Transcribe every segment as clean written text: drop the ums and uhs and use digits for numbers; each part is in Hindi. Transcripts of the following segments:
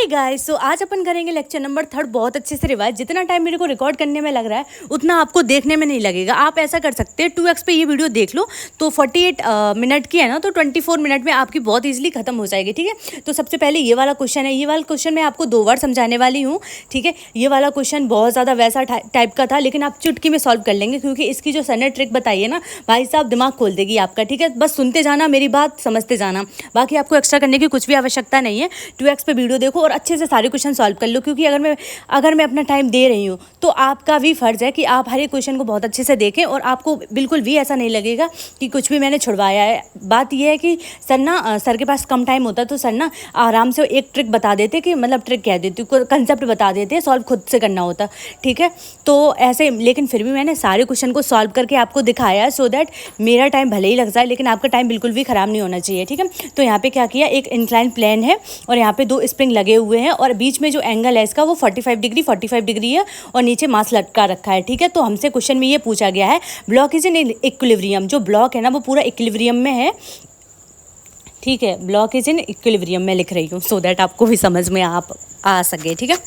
हाय गाइस, सो आज अपन करेंगे लेक्चर नंबर 3 बहुत अच्छे से रिवाइज। जितना टाइम मेरे को रिकॉर्ड करने में लग रहा है उतना आपको देखने में नहीं लगेगा। आप ऐसा कर सकते हैं 2x पे ये वीडियो देख लो तो 48 मिनट की है ना, तो 24 मिनट में आपकी बहुत ईजिली खत्म हो जाएगी। ठीक है, तो सबसे पहले ये वाला क्वेश्चन है। ये वाला क्वेश्चन मैं आपको 2 बार समझाने वाली हूँ। ठीक है, ये वाला क्वेश्चन बहुत ज़्यादा वैसा टाइप का था, लेकिन आप चुटकी में सॉल्व कर लेंगे क्योंकि इसकी जो सर ने ट्रिक बताई है ना भाई साहब, दिमाग खोल देगी आपका। ठीक है, बस सुनते जाना, मेरी बात समझते जाना, बाकी आपको एक्स्ट्रा करने की कुछ भी आवश्यकता नहीं है। 2x पे वीडियो देखो और अच्छे से सारे क्वेश्चन सॉल्व कर लो, क्योंकि अगर मैं अपना टाइम दे रही हूँ तो आपका भी फर्ज है कि आप हर एक क्वेश्चन को बहुत अच्छे से देखें और आपको बिल्कुल भी ऐसा नहीं लगेगा कि कुछ भी मैंने छुड़वाया है। बात यह है कि सर के पास कम टाइम होता तो सर ना आराम से एक ट्रिक बता देते, कि मतलब ट्रिक कह देती, कंसेप्ट बता देते, सॉल्व खुद से करना होता। ठीक है, तो ऐसे, लेकिन फिर भी मैंने सारे क्वेश्चन को सॉल्व करके आपको दिखाया है, सो दैट मेरा टाइम भले ही लग जाए लेकिन आपका टाइम बिल्कुल भी ख़राब नहीं होना चाहिए। ठीक है, तो यहाँ पे क्या किया, एक इंक्लाइन प्लेन है और यहाँ पे 2 स्प्रिंग लगे हुए हैं और बीच में जो एंगल है इसका वो 45 डिग्री है और नीचे मास लटका रखा है। ठीक है, तो हमसे क्वेश्चन में ये पूछा गया है, ब्लॉक इज इन इक्विलिब्रियम। जो ब्लॉक है ना वो पूरा इक्विलिब्रियम में है। ठीक है, ब्लॉक इज इन इक्विलिब्रियम में लिख रही हूँ सो दैट आपको भी समझ में आ सके। ठीक है,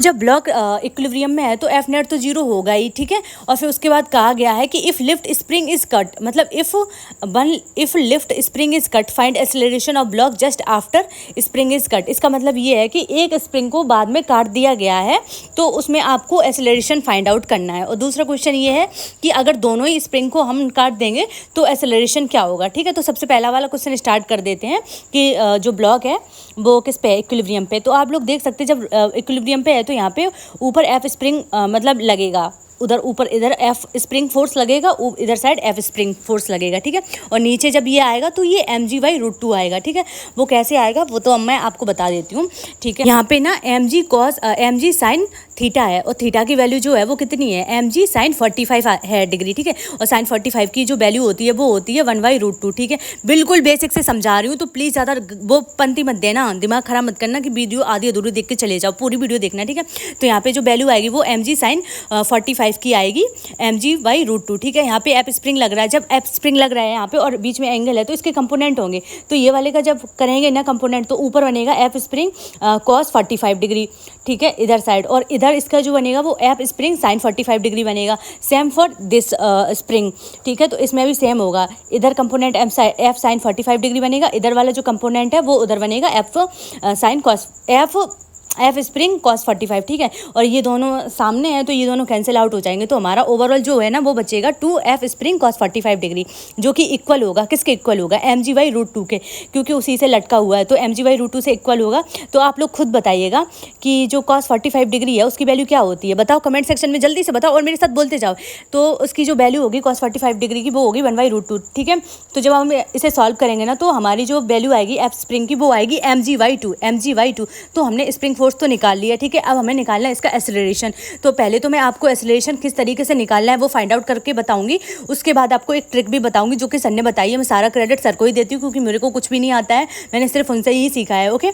जब ब्लॉक इक्विलिब्रियम में है तो एफ नेट तो 0 होगा ही। ठीक है, और फिर उसके बाद कहा गया है कि if lift spring is cut, मतलब if lift spring is cut find acceleration of block just after spring is cut. इसका मतलब ये है कि एक स्प्रिंग को बाद में काट दिया गया है तो उसमें आपको एक्सेलरेशन फाइंड आउट करना है। और दूसरा क्वेश्चन ये है कि अगर दोनों ही स्प्रिंग को हम काट देंगे तो एक्सेलरेशन क्या होगा। ठीक है, तो सबसे पहला वाला क्वेश्चन स्टार्ट कर देते हैं कि जो ब्लॉक है वो किस पे है, इक्विलिब्रियम पे। तो आप लोग देख सकते हैं जब इक्विलिब्रियम पे है तो यहाँ पे ऊपर एफ स्प्रिंग मतलब लगेगा, उधर ऊपर इधर एफ स्प्रिंग फोर्स लगेगा, इधर साइड एफ स्प्रिंग फोर्स लगेगा। ठीक है, और नीचे जब ये आएगा तो ये mg/√2 आएगा। ठीक है, वो कैसे आएगा वो तो अब मैं आपको बता देती हूँ। ठीक है, यहाँ पे ना mg sin थीटा है और थीटा की वैल्यू जो है वो कितनी है, mg sin 45 है डिग्री। ठीक है, और sin 45 की जो वैल्यू होती है वो होती है 1/√2। ठीक है, बिल्कुल बेसिक से समझा रही हूँ तो प्लीज़ ज़्यादा वो पंक्ति मत देना, दिमाग खराब मत करना कि वीडियो आधी अधूरी देख के चले जाओ, पूरी वीडियो देखना। ठीक है, तो यहाँ पे जो वैल्यू आएगी वो mg sin 45 की आएगी, mg/√2। ठीक है, यहाँ पे एफ स्प्रिंग लग रहा है, जब एफ स्प्रिंग लग रहा है यहाँ पे और बीच में एंगल है तो इसके कंपोनेंट होंगे, तो ये वाले का जब करेंगे ना कंपोनेंट तो ऊपर बनेगा एफ स्प्रिंग cos 45 डिग्री। ठीक है, इधर साइड, और इधर इसका जो बनेगा वो एफ स्प्रिंग sin 45 डिग्री बनेगा। Same for this spring. ठीक है, तो इसमें भी सेम होगा, इधर कंपोनेंट एफ sin 45 डिग्री बनेगा, इधर वाला जो कंपोनेंट है वो उधर बनेगा एफ स्प्रिंग cos 45। ठीक है, और ये दोनों सामने हैं तो ये दोनों कैंसिल आउट हो जाएंगे, तो हमारा ओवरऑल जो है ना वो बचेगा 2f स्प्रिंग cos 45 डिग्री, जो कि इक्वल होगा किसके इक्वल होगा, mg/√2 के, क्योंकि उसी से लटका हुआ है तो mg/√2 से इक्वल होगा। तो आप लोग खुद बताइएगा कि जो cos 45 डिग्री है उसकी वैल्यू क्या होती है, बताओ कमेंट सेक्शन में, जल्दी से बताओ और मेरे साथ बोलते जाओ। तो उसकी जो वैल्यू होगी cos 45 डिग्री की वो होगी 1/√2। ठीक है, तो जब हम इसे सॉल्व करेंगे ना तो हमारी जो वैल्यू आएगी एफ स्प्रिंग की वो आएगी mg/2। तो हमने स्प्रिंग फोर्स तो निकाल लिया। ठीक है, अब हमें निकालना है इसका एक्सेलरेशन। तो पहले तो मैं आपको एक्सेलरेशन किस तरीके से निकालना है वो फाइंड आउट करके बताऊंगी, उसके बाद आपको एक ट्रिक भी बताऊंगी जो कि सर ने बताई है। मैं सारा क्रेडिट सर को ही देती हूँ क्योंकि मेरे को कुछ भी नहीं आता है, मैंने सिर्फ उनसे ही सीखा है। ओके,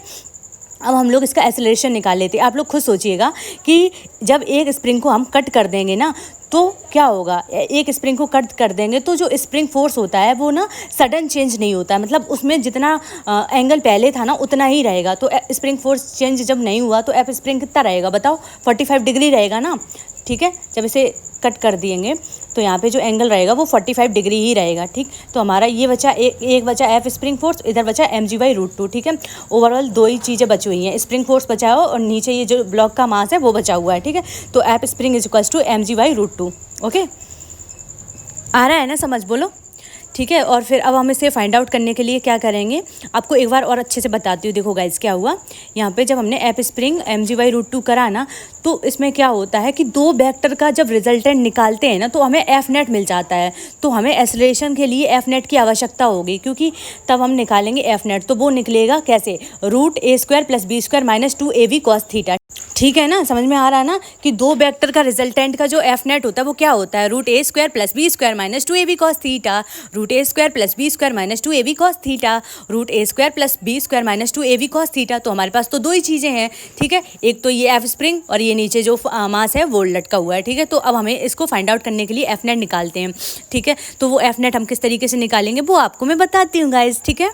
अब हम लोग इसका एक्सेलरेशन निकाल लेते हैं। आप लोग खुद सोचिएगा कि जब एक स्प्रिंग को हम कट कर देंगे ना तो क्या होगा, एक स्प्रिंग को कट कर देंगे तो जो स्प्रिंग फोर्स होता है वो ना सडन चेंज नहीं होता है, मतलब उसमें जितना एंगल पहले था ना उतना ही रहेगा। तो स्प्रिंग फोर्स चेंज जब नहीं हुआ तो एफ स्प्रिंग कितना रहेगा बताओ, 45 डिग्री रहेगा ना। ठीक है, जब इसे कट कर देंगे तो यहाँ पे जो एंगल रहेगा वो 45 डिग्री ही रहेगा। ठीक, तो हमारा ये बचा एक बचा एफ स्प्रिंग फोर्स, इधर बचा mg/√2। ठीक है, ओवरऑल 2 ही चीज़ें बची हुई हैं, स्प्रिंग फोर्स बचा हो और नीचे ये जो ब्लॉक का मास है वो बचा हुआ है। ठीक है, तो F spring is equals to mg/√2। Okay, आ रहा है ना समझ, बोलो। ठीक है, और फिर अब हम इसे फाइंड आउट करने के लिए क्या करेंगे, आपको एक बार और अच्छे से बताती हूँ। देखो गाइस क्या हुआ, यहाँ पे जब हमने एफ स्प्रिंग mg/√2 करा ना तो इसमें क्या होता है कि 2 वेक्टर का जब रिजल्टेंट निकालते हैं ना तो हमें एफ नेट मिल जाता है। तो हमें एक्सेलरेशन के लिए एफ नेट की आवश्यकता होगी, क्योंकि तब हम निकालेंगे एफ नेट, तो वो निकलेगा कैसे, √a² + b² - 2ab cos theta. ठीक है ना, समझ में आ रहा है ना कि 2 वेक्टर का रिजल्टेंट का जो एफ नेट होता है वो क्या होता है, √a² + b² - 2ab cos theta, √a² + b² - 2ab cos theta, √a² + b² - 2ab cos theta. तो हमारे पास तो 2 ही चीज़ें हैं। ठीक है, एक तो ये एफ स्प्रिंग और ये नीचे जो मास है वो लटका हुआ है। ठीक है, तो अब हमें इसको फाइंड आउट करने के लिए एफ नेट निकालते हैं। ठीक है, तो वो एफ नेट हम किस तरीके से निकालेंगे वो आपको मैं बताती हूँ गाइज। ठीक है,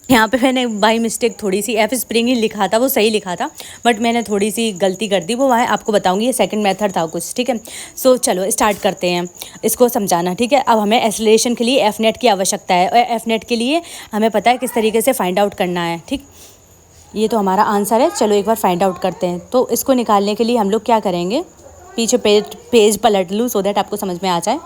यहाँ पे मैंने बाई मिस्टेक थोड़ी सी एफ स्प्रिंग ही लिखा था, वो सही लिखा था, बट मैंने थोड़ी सी गलती कर दी, वो वहाँ आपको बताऊंगी। ये सेकंड मेथड था कुछ, ठीक है। सो चलो स्टार्ट करते हैं इसको समझाना, ठीक है। अब हमें एक्सेलरेशन के लिए एफ नेट की आवश्यकता है, और एफ नेट के लिए हमें पता है किस तरीके से फाइंड आउट करना है, ठीक। ये तो हमारा आंसर है। चलो एक बार फाइंड आउट करते हैं। तो इसको निकालने के लिए हम लोग क्या करेंगे, पीछे पेज पलट लूँ सो दैट आपको समझ में आ जाए।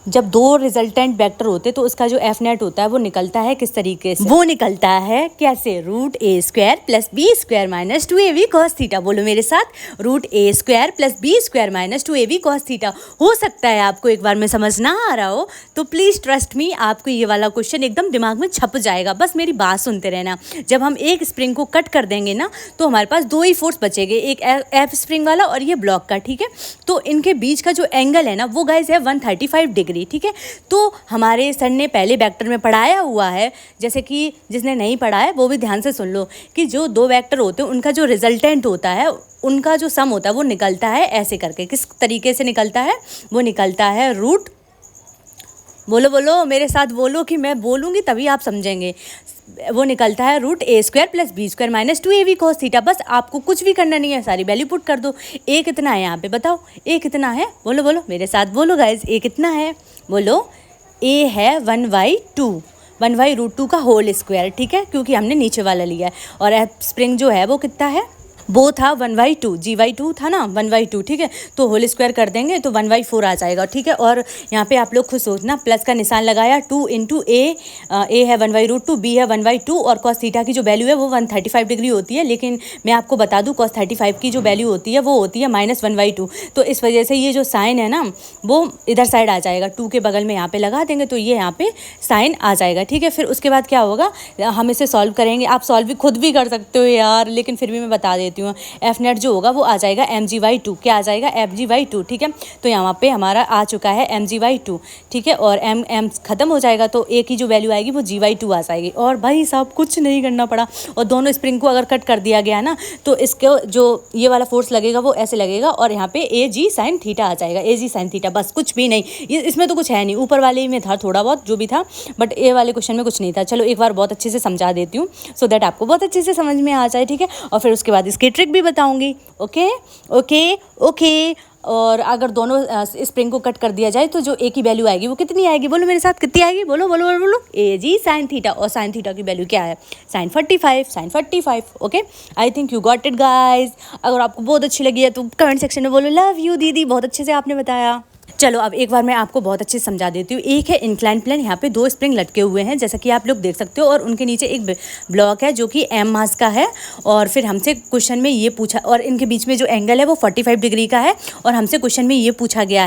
जब दो रिजल्टेंट वेक्टर होते तो उसका जो एफ नेट होता है वो निकलता है किस तरीके से, वो निकलता है कैसे, root a square plus b square minus 2ab cos theta. बोलो मेरे साथ, root a square plus b square minus 2ab cos theta. हो सकता है आपको एक बार में समझ ना आ रहा हो, तो प्लीज़ ट्रस्ट मी, आपको ये वाला क्वेश्चन एकदम दिमाग में छप जाएगा। बस मेरी बात सुनते रहना। जब हम एक स्प्रिंग को कट कर देंगे ना, तो हमारे पास दो ही फोर्स बचेंगे, एक एफ स्प्रिंग वाला और ये ब्लॉक का, ठीक है। तो इनके बीच का जो एंगल है ना, वो गाइस है 135 डिग्री, ठीक है। तो हमारे सर ने पहले वेक्टर में पढ़ाया हुआ है, जैसे कि जिसने नहीं पढ़ा है वो भी ध्यान से सुन लो, कि जो दो वेक्टर होते हैं उनका जो रिजल्टेंट होता है, उनका जो सम होता है वो निकलता है ऐसे करके। किस तरीके से निकलता है, वो निकलता है रूट, बोलो बोलो मेरे साथ बोलो, कि मैं बोलूँगी तभी आप समझेंगे। वो निकलता है root a square plus b square minus 2ab cos theta. बस आपको कुछ भी करना नहीं है, सारी वैल्यू पुट कर दो। ए कितना है यहाँ पे बताओ, ए कितना है, बोलो बोलो मेरे साथ बोलो गाइज, ए कितना है, बोलो। ए है 1/2, 1/√2 का होल स्क्वायर, ठीक है, क्योंकि हमने नीचे वाला लिया है। और एफ स्प्रिंग जो है वो कितना है, वो था 1/2, G/2 था ना 1/2, ठीक है। तो होल स्क्वायर कर देंगे तो 1/4 आ जाएगा, ठीक है। और यहाँ पे आप लोग खुद सोचना, प्लस का निशान लगाया, 2 इंटू ए है 1/√2, बी है 1/2, और cos थीटा की जो वैल्यू है वो 135 डिग्री होती है। लेकिन मैं आपको बता दूँ cos 35 की जो वैल्यू होती है वो होती है -1/2। तो इस वजह से ये जो साइन है ना, वो इधर साइड आ जाएगा, 2 के बगल में यहाँ पे लगा देंगे तो ये यहाँ पे साइन आ जाएगा, ठीक है। फिर उसके बाद क्या होगा, हम इसे सॉल्व करेंगे। आप सॉल्व भी खुद भी कर सकते हो यार, लेकिन फिर भी मैं बता देती हूँ। एफ नेट जो होगा वो आ जाएगा mg/2, क्या आ जाएगा, fg/2, ठीक है। तो यहाँ पे हमारा आ चुका है mg/2, ठीक है। और m खत्म हो जाएगा तो a की जो वैल्यू आएगी वो g/2 आ जाएगी। और भाई साहब कुछ नहीं करना पड़ा, और दोनों स्प्रिंग को अगर कट कर दिया गया ना, तो इसके जो ये वाला फोर्स लगेगा वो ऐसे लगेगा, और यहाँ पे AG sin थीटा आ जाएगा, AG sin थीटा। बस कुछ भी नहीं, ये इसमें तो कुछ है नहीं, ऊपर वाले में था थोड़ा बहुत जो भी था, बट ए वाले क्वेश्चन में कुछ नहीं था। चलो एक बार बहुत अच्छे से समझा देती हूँ, सो दैट आपको बहुत अच्छे से समझ में आ जाए, ठीक है। और फिर उसके बाद इसकी ट्रिक भी बताऊंगी, ओके ओके ओके। और अगर दोनों स्प्रिंग को कट कर दिया जाए तो जो ए की वैल्यू आएगी वो कितनी आएगी, बोलो मेरे साथ, कितनी आएगी, बोलो बोलो बोलो बोलो, AG sin थीटा। और sin थीटा की वैल्यू क्या है, sin 45, okay. I think you got it guys. अगर आपको बहुत अच्छी लगी है तो कमेंट सेक्शन में बोलो लव यू दीदी, बहुत अच्छे से आपने बताया। चलो अब एक बार मैं आपको बहुत अच्छे से समझा देती हूँ। एक है इंक्लाइन प्लेन, यहाँ पे दो स्प्रिंग लटके हुए हैं जैसा कि आप लोग देख सकते हो, और उनके नीचे एक ब्लॉक है जो कि m मास का है। और फिर हमसे क्वेश्चन में ये पूछा, और इनके बीच में जो एंगल है वो 45 डिग्री का है। और हमसे क्वेश्चन में ये पूछा गया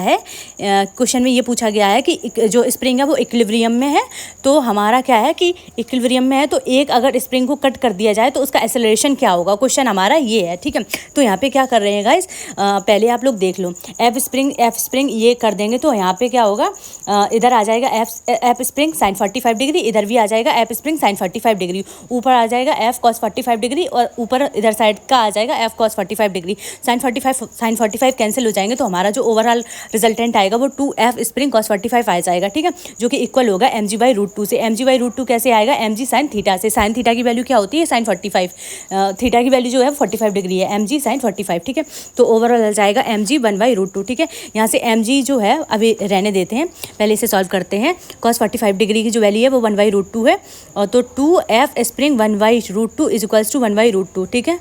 है, कि जो स्प्रिंग है वो इक्विलिब्रियम में है। तो हमारा क्या है कि इक्विलिब्रियम में है, तो एक अगर स्प्रिंग को कट कर दिया जाए तो उसका एक्सेलरेशन क्या होगा, क्वेश्चन हमारा ये है, ठीक है। तो यहाँ पे क्या कर रहे हैं गाइस, पहले आप लोग देख लो, एफ स्प्रिंग ये कर देंगे तो यहाँ पे क्या होगा, इधर आ जाएगा एफ स्प्रिंग sin 45 डिग्री, इधर भी आ जाएगा एफ स्प्रिंग sin 45 डिग्री, ऊपर आ जाएगा एफ cos 45 डिग्री, और ऊपर इधर साइड का आ जाएगा F cos 45 degree. sin 45 cancel हो जाएंगे तो हमारा जो ओवरऑल रिजल्टेंट आएगा वो 2f स्प्रिंग cos 45 आ जाएगा, ठीक है, जो कि इक्वल होगा mg/√2 से। mg/√2 कैसे आएगा, mg sin थीटा से। sin थीटा की वैल्यू क्या होती है, sin 45, थीटा की वैल्यू जो है 45 डिग्री है, mg sin 45, ठीक है। तो ओवरऑल आ जाएगा mg 1/√2, ठीक है। यहाँ से mg जो है अभी रहने देते हैं, पहले इसे सॉल्व करते हैं। cos 45 डिग्री की जो वैल्यू है वो 1/√2 है, और तो 2f spring 1/√2 is equals to 1/√2, ठीक है,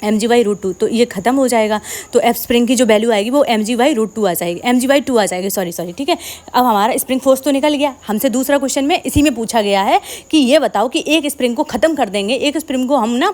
mg/√2। तो ये खत्म हो जाएगा, तो एफ स्प्रिंग की जो वैल्यू आएगी वो mg/√2 आ जाएगी, mg/2 आ जाएगी, सॉरी, ठीक है। अब हमारा स्प्रिंग फोर्स तो निकल गया। हमसे दूसरा क्वेश्चन में इसी में पूछा गया है कि ये बताओ कि एक स्प्रिंग को ख़त्म कर देंगे, एक स्प्रिंग को हम ना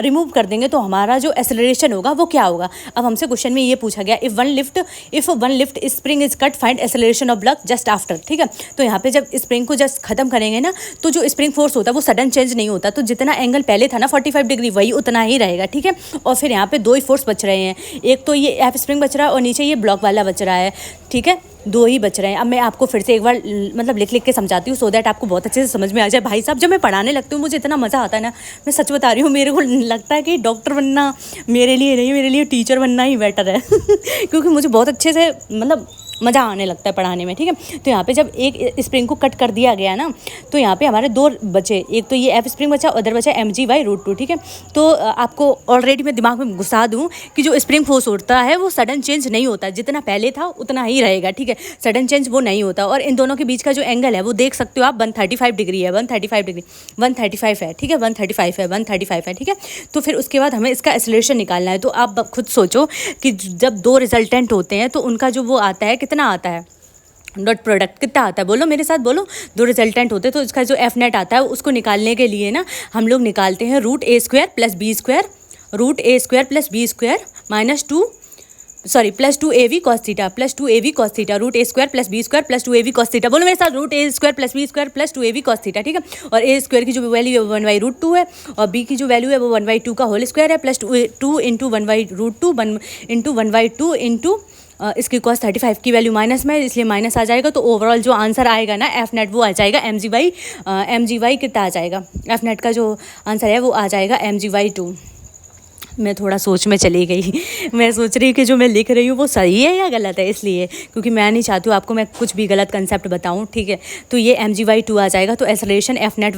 रिमूव कर देंगे तो हमारा जो एक्सेलरेशन होगा वो क्या होगा। अब हमसे क्वेश्चन में ये पूछा गया, if one lift spring is cut find acceleration of block just after, ठीक है। तो यहाँ पे जब स्प्रिंग को जस्ट खत्म करेंगे ना, तो जो स्प्रिंग फोर्स होता है वो सडन चेंज नहीं होता, तो जितना एंगल पहले था ना 45 डिग्री वही उतना ही रहेगा, ठीक है। और फिर यहाँ पे दो ही फोर्स बच रहे हैं, एक तो ये एफ स्प्रिंग बच रहा है और नीचे ये ब्लॉक वाला बच रहा है, ठीक है, दो ही बच रहे हैं। अब मैं आपको फिर से एक बार मतलब लिख के समझाती हूँ, सो दैट आपको बहुत अच्छे से समझ में आ जाए। भाई साहब जब मैं पढ़ाने लगती हूँ मुझे इतना मज़ा आता है ना, मैं सच बता रही हूँ, मेरे को लगता है कि डॉक्टर बनना मेरे लिए नहीं, मेरे लिए टीचर बनना ही बेटर है क्योंकि मुझे बहुत अच्छे से मतलब मज़ा आने लगता है पढ़ाने में, ठीक है। तो यहाँ पे जब एक स्प्रिंग को कट कर दिया गया ना, तो यहाँ पे हमारे दो बचे, एक तो ये एफ स्प्रिंग बचा, उधर बचा mg/√2, ठीक है। तो आपको ऑलरेडी मैं दिमाग में घुसा दूँ कि जो स्प्रिंग फोर्स होता है वो सडन चेंज नहीं होता, जितना पहले था उतना ही रहेगा, ठीक है। सडन चेंज वो नहीं होता। और इन दोनों के बीच का जो एंगल है वो देख सकते हो आप, 135 डिग्री है, 135 डिग्री, 135 है, ठीक है, 135 है, 135 है, ठीक है। तो फिर उसके बाद हमें इसका एक्सेलरेशन निकालना है। तो आप खुद सोचो कि जब दो रिजल्टेंट होते हैं तो उनका जो वो आता है, कितना आता है, डॉट प्रोडक्ट कितना आता है, बोलो मेरे साथ, बोलो। दो रिजल्टेंट होते हैं तो इसका जो एफ नेट आता है उसको निकालने के लिए ना हम लोग निकालते हैं √a² + b², √a² + b² minus plus 2ab cos theta, plus 2ab cos theta, √a² + b² plus 2ab cos theta, बोलो मेरे साथ, √a² + b² plus 2ab cos theta, ठीक है। और a² की जो वैल्यू है वो 1/√2 है, और b की जो वैल्यू है वो 1/2 का होल स्क्वायर है, प्लस 2 × 1/√2 1/2 इंटू इसकी cos 35 की वैल्यू माइनस में, इसलिए माइनस आ जाएगा। तो ओवरऑल जो आंसर आएगा ना एफ नेट वो आ जाएगा mg/, कितना आ जाएगा, एफ नेट का जो आंसर है वो आ जाएगा mg/2। मैं थोड़ा सोच में चली गई मैं सोच रही हूँ कि जो मैं लिख रही हूँ वो सही है या गलत है, इसलिए क्योंकि मैं नहीं चाहती हूँ आपको मैं कुछ भी गलत कंसेप्ट बताऊँ, ठीक है। तो ये mg/2 आ जाएगा। तो एक्सेलरेशन एफ नेट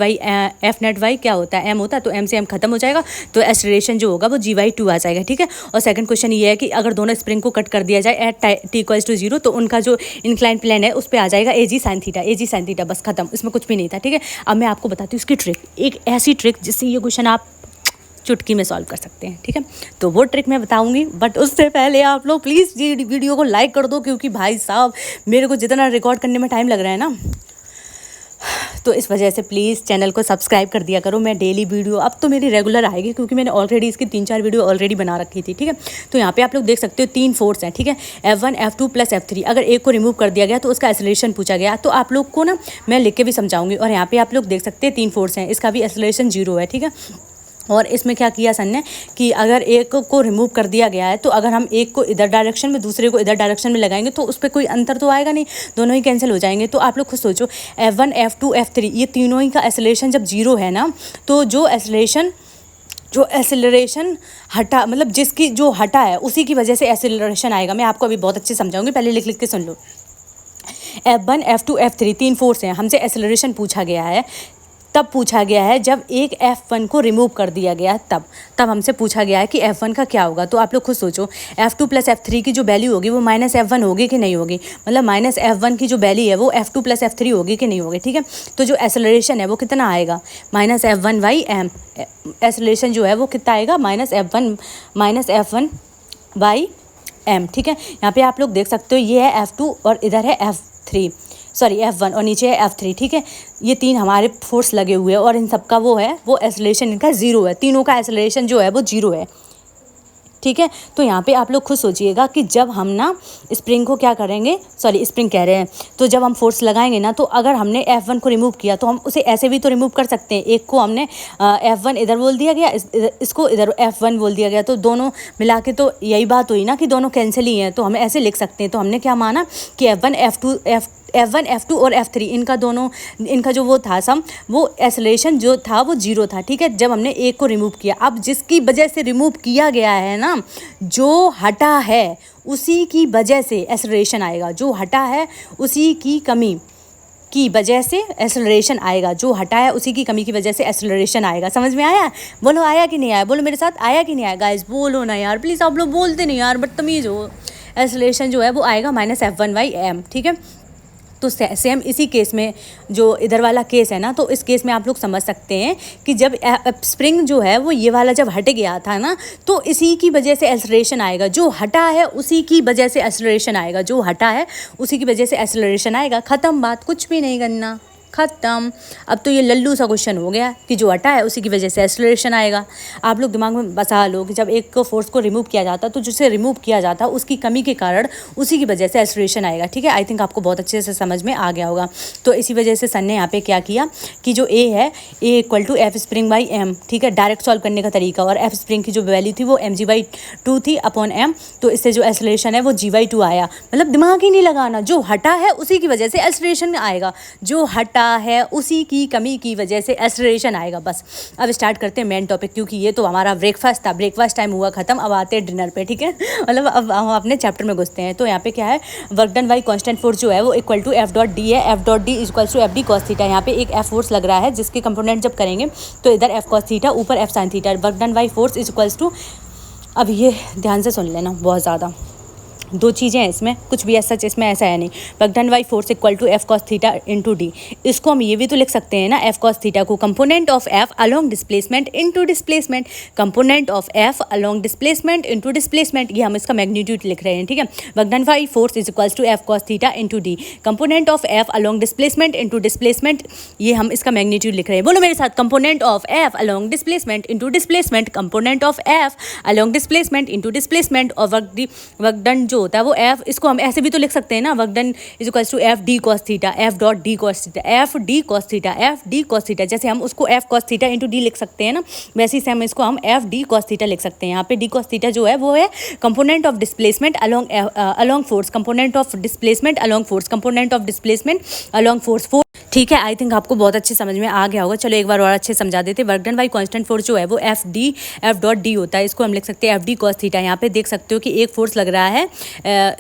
वाई क्या होता है, m होता है, तो m से m खत्म हो जाएगा, तो एक्सेलरेशन जो होगा वो g/2 आ जाएगा, ठीक है। और सेकंड क्वेश्चन ये है कि अगर दोनों स्प्रिंग को कट कर दिया जाए एट t = 0, तो उनका जो इंक्लाइन प्लेन है उस पर आ जाएगा ag sin थीटा, बस खत्म, इसमें कुछ भी नहीं था, ठीक है। अब मैं आपको बताती हूँ इसकी ट्रिक, एक ऐसी ट्रिक जिससे ये क्वेश्चन आप चुटकी में सॉल्व कर सकते हैं, ठीक है। तो वो ट्रिक मैं बताऊंगी, बट उससे पहले आप लोग प्लीज़ ये वीडियो को लाइक कर दो, क्योंकि भाई साहब मेरे को जितना रिकॉर्ड करने में टाइम लग रहा है ना, तो इस वजह से प्लीज़ चैनल को सब्सक्राइब कर दिया करो। मैं डेली वीडियो अब तो मेरी रेगुलर आएगी, क्योंकि मैंने ऑलरेडी इसकी 3-4 वीडियो ऑलरेडी बना रखी थी, ठीक है। तो यहाँ पे आप लोग देख सकते हो 3 फोर्स हैं, ठीक है, F1 F2 + F3। अगर एक को रिमूव कर दिया गया तो उसका एक्सेलरेशन पूछा गया, तो आप लोग को ना मैं लिख के भी समझाऊंगी। और यहाँ पे आप लोग देख सकते हैं 3 फोर्स हैं, इसका भी एक्सेलरेशन 0 है, ठीक है। और इसमें क्या किया सन ने कि अगर एक को रिमूव कर दिया गया है, तो अगर हम एक को इधर डायरेक्शन में दूसरे को इधर डायरेक्शन में लगाएंगे तो उस पर कोई अंतर तो आएगा नहीं, दोनों ही कैंसिल हो जाएंगे। तो आप लोग खुद सोचो, F1 F2 F3 ये तीनों ही का एक्सेलरेशन जब 0 है ना, तो जो एक्सेलरेशन हटा, मतलब जिसकी जो हटा है उसी की वजह से एक्सेलरेशन आएगा। मैं आपको अभी बहुत अच्छे समझाऊंगी, पहले लिख के सुन लो। F1 F2 F3 3 फोर्स हैं, हमसे एक्सेलरेशन पूछा गया है, तब पूछा गया है जब एक F1 को रिमूव कर दिया गया, तब हमसे पूछा गया है कि F1 का क्या होगा। तो आप लोग खुद सोचो, F2 + F3 की जो वैल्यू होगी वो -F1 होगी कि नहीं होगी, मतलब -F1 की जो वैल्यू है वो F2 + F3 होगी कि नहीं होगी, ठीक है। तो जो एक्सेलरेशन है वो कितना आएगा, -F1/m, एक्सेलरेशन जो है वो कितना आएगा, -F1/m, ठीक है। यहाँ पे आप लोग देख सकते हो ये है F2 और इधर है F1 और नीचे है F3, ठीक है। ये 3 हमारे फोर्स लगे हुए हैं और इन सब का वो एक्सेलरेशन इनका 0 है, तीनों का एक्सेलरेशन जो है वो 0 है, ठीक है। तो यहाँ पे आप लोग खुद सोचिएगा कि जब हम ना स्प्रिंग को क्या करेंगे, स्प्रिंग कह रहे हैं, तो जब हम फोर्स लगाएंगे ना, तो अगर हमने F1 को रिमूव किया तो हम उसे ऐसे भी तो रिमूव कर सकते हैं। एक को हमने F1 इधर बोल दिया गया, इसको इधर F1 बोल दिया गया, तो दोनों मिला के तो यही बात हुई ना कि दोनों कैंसिल ही हैं, तो हम ऐसे लिख सकते हैं। तो हमने क्या माना कि F1 F2 और F3 इनका जो वो था सम, वो एक्सेलरेशन जो था वो 0 था, ठीक है, जब हमने एक को रिमूव किया। अब जिसकी वजह से रिमूव किया गया है ना, जो हटा है उसी की वजह से एक्सेलरेशन आएगा, जो हटा है उसी की कमी की वजह से एक्सेलरेशन आएगा, जो हटा है उसी की कमी की वजह से एक्सेलरेशन आएगा। समझ में आया? बोलो आया कि नहीं आया, बोलो मेरे साथ, आया कि नहीं आया गाइस, बोलो ना यार प्लीज़, आप लोग बोलते नहीं यार, बदतमीज हो। एक्सेलरेशन जो है वो आएगा -F1/m, ठीक है। तो सेम इसी केस में जो इधर वाला केस है ना, तो इस केस में आप लोग समझ सकते हैं कि जब स्प्रिंग जो है वो ये वाला जब हट गया था ना, तो इसी की वजह से एक्सेलरेशन आएगा, जो हटा है उसी की वजह से एक्सेलरेशन आएगा, जो हटा है उसी की वजह से एक्सेलरेशन आएगा। ख़त्म बात, कुछ भी नहीं करना, ख़त्म। अब तो ये लल्लू सा क्वेश्चन हो गया कि जो हटा है उसी की वजह से एक्सेलरेशन आएगा। आप लोग दिमाग में बसा लो कि जब एक फोर्स को रिमूव किया जाता तो जिसे रिमूव किया जाता उसकी कमी के कारण उसी की वजह से एक्सेलरेशन आएगा, ठीक है। आई थिंक आपको बहुत अच्छे से समझ में आ गया होगा। तो इसी वजह से सन ने यहाँ पे क्या किया कि जो A है A = F स्प्रिंग/m, ठीक है, डायरेक्ट सॉल्व करने का तरीका। और F स्प्रिंग की जो वैल्यू थी वो mg/2 थी अपॉन m, तो इससे जो एक्सेलरेशन है वो g/2 आया। मतलब दिमाग ही नहीं लगाना, जो हटा है उसी की वजह से एक्सेलरेशन आएगा, जो हटा घटा है उसी की कमी की वजह से एक्सेलरेशन आएगा। बस अब स्टार्ट करते हैं मेन टॉपिक, क्योंकि ये तो हमारा ब्रेकफास्ट था, ब्रेकफास्ट टाइम हुआ खत्म, अब आते हैं डिनर पे, ठीक है। मतलब अब हम अपने चैप्टर में घुसते हैं। तो यहाँ पे क्या है, work done by constant force जो है वो equal to F dot D है। F dot D equal to F D cos theta. यहाँ पे एक एफ फोर्स लग रहा है जिसके कंपोनेंट जब करेंगे तो इधर एफ कॉस थीटा, ऊपर F sine theta. Work done by force is equals to, अब ये ध्यान से सुन लेना, बहुत ज़्यादा दो चीज़ें हैं इसमें, कुछ भी ऐसा इसमें ऐसा है नहीं। Work done by force equal to F cos theta into D. इसको हम ये भी तो लिख सकते हैं ना, एफ कॉस थीटा को component of F along displacement into displacement, component of F along displacement into displacement, ये हम इसका मैग्नीट्यूड लिख रहे हैं, ठीक है। Work done by force is equals to F cos theta into D, component of F along displacement into displacement, ये हम इसका मैग्नीट्यूड लिख रहे हैं। बोलो मेरे साथ, component of F along displacement into displacement, component of F along displacement into displacement. और वर्क डन जो होता है वो एफ, इसको हम ऐसे भी तो लिख सकते हैं ना, work done is equals to F D cos theta, F dot D cos theta, F D cos theta, F D cos theta. जैसे हम उसको F cos theta into D लिख सकते हैं ना, वैसे ही हम इसको हम एफ डी कॉस थीटा लिख सकते हैं। यहाँ पे डी कॉस थीटा जो है वो है component of displacement along force, component of displacement along force, component of displacement along force. ठीक है, आई थिंक आपको बहुत अच्छे समझ में आ गया होगा। चलो एक बार और अच्छे समझा देते। Work done by constant force जो है वो एफ डॉट डी होता है, इसको हम लिख सकते हैं एफ डी कॉस थीटा। यहाँ पे देख सकते हो कि एक फोर्स लग रहा है,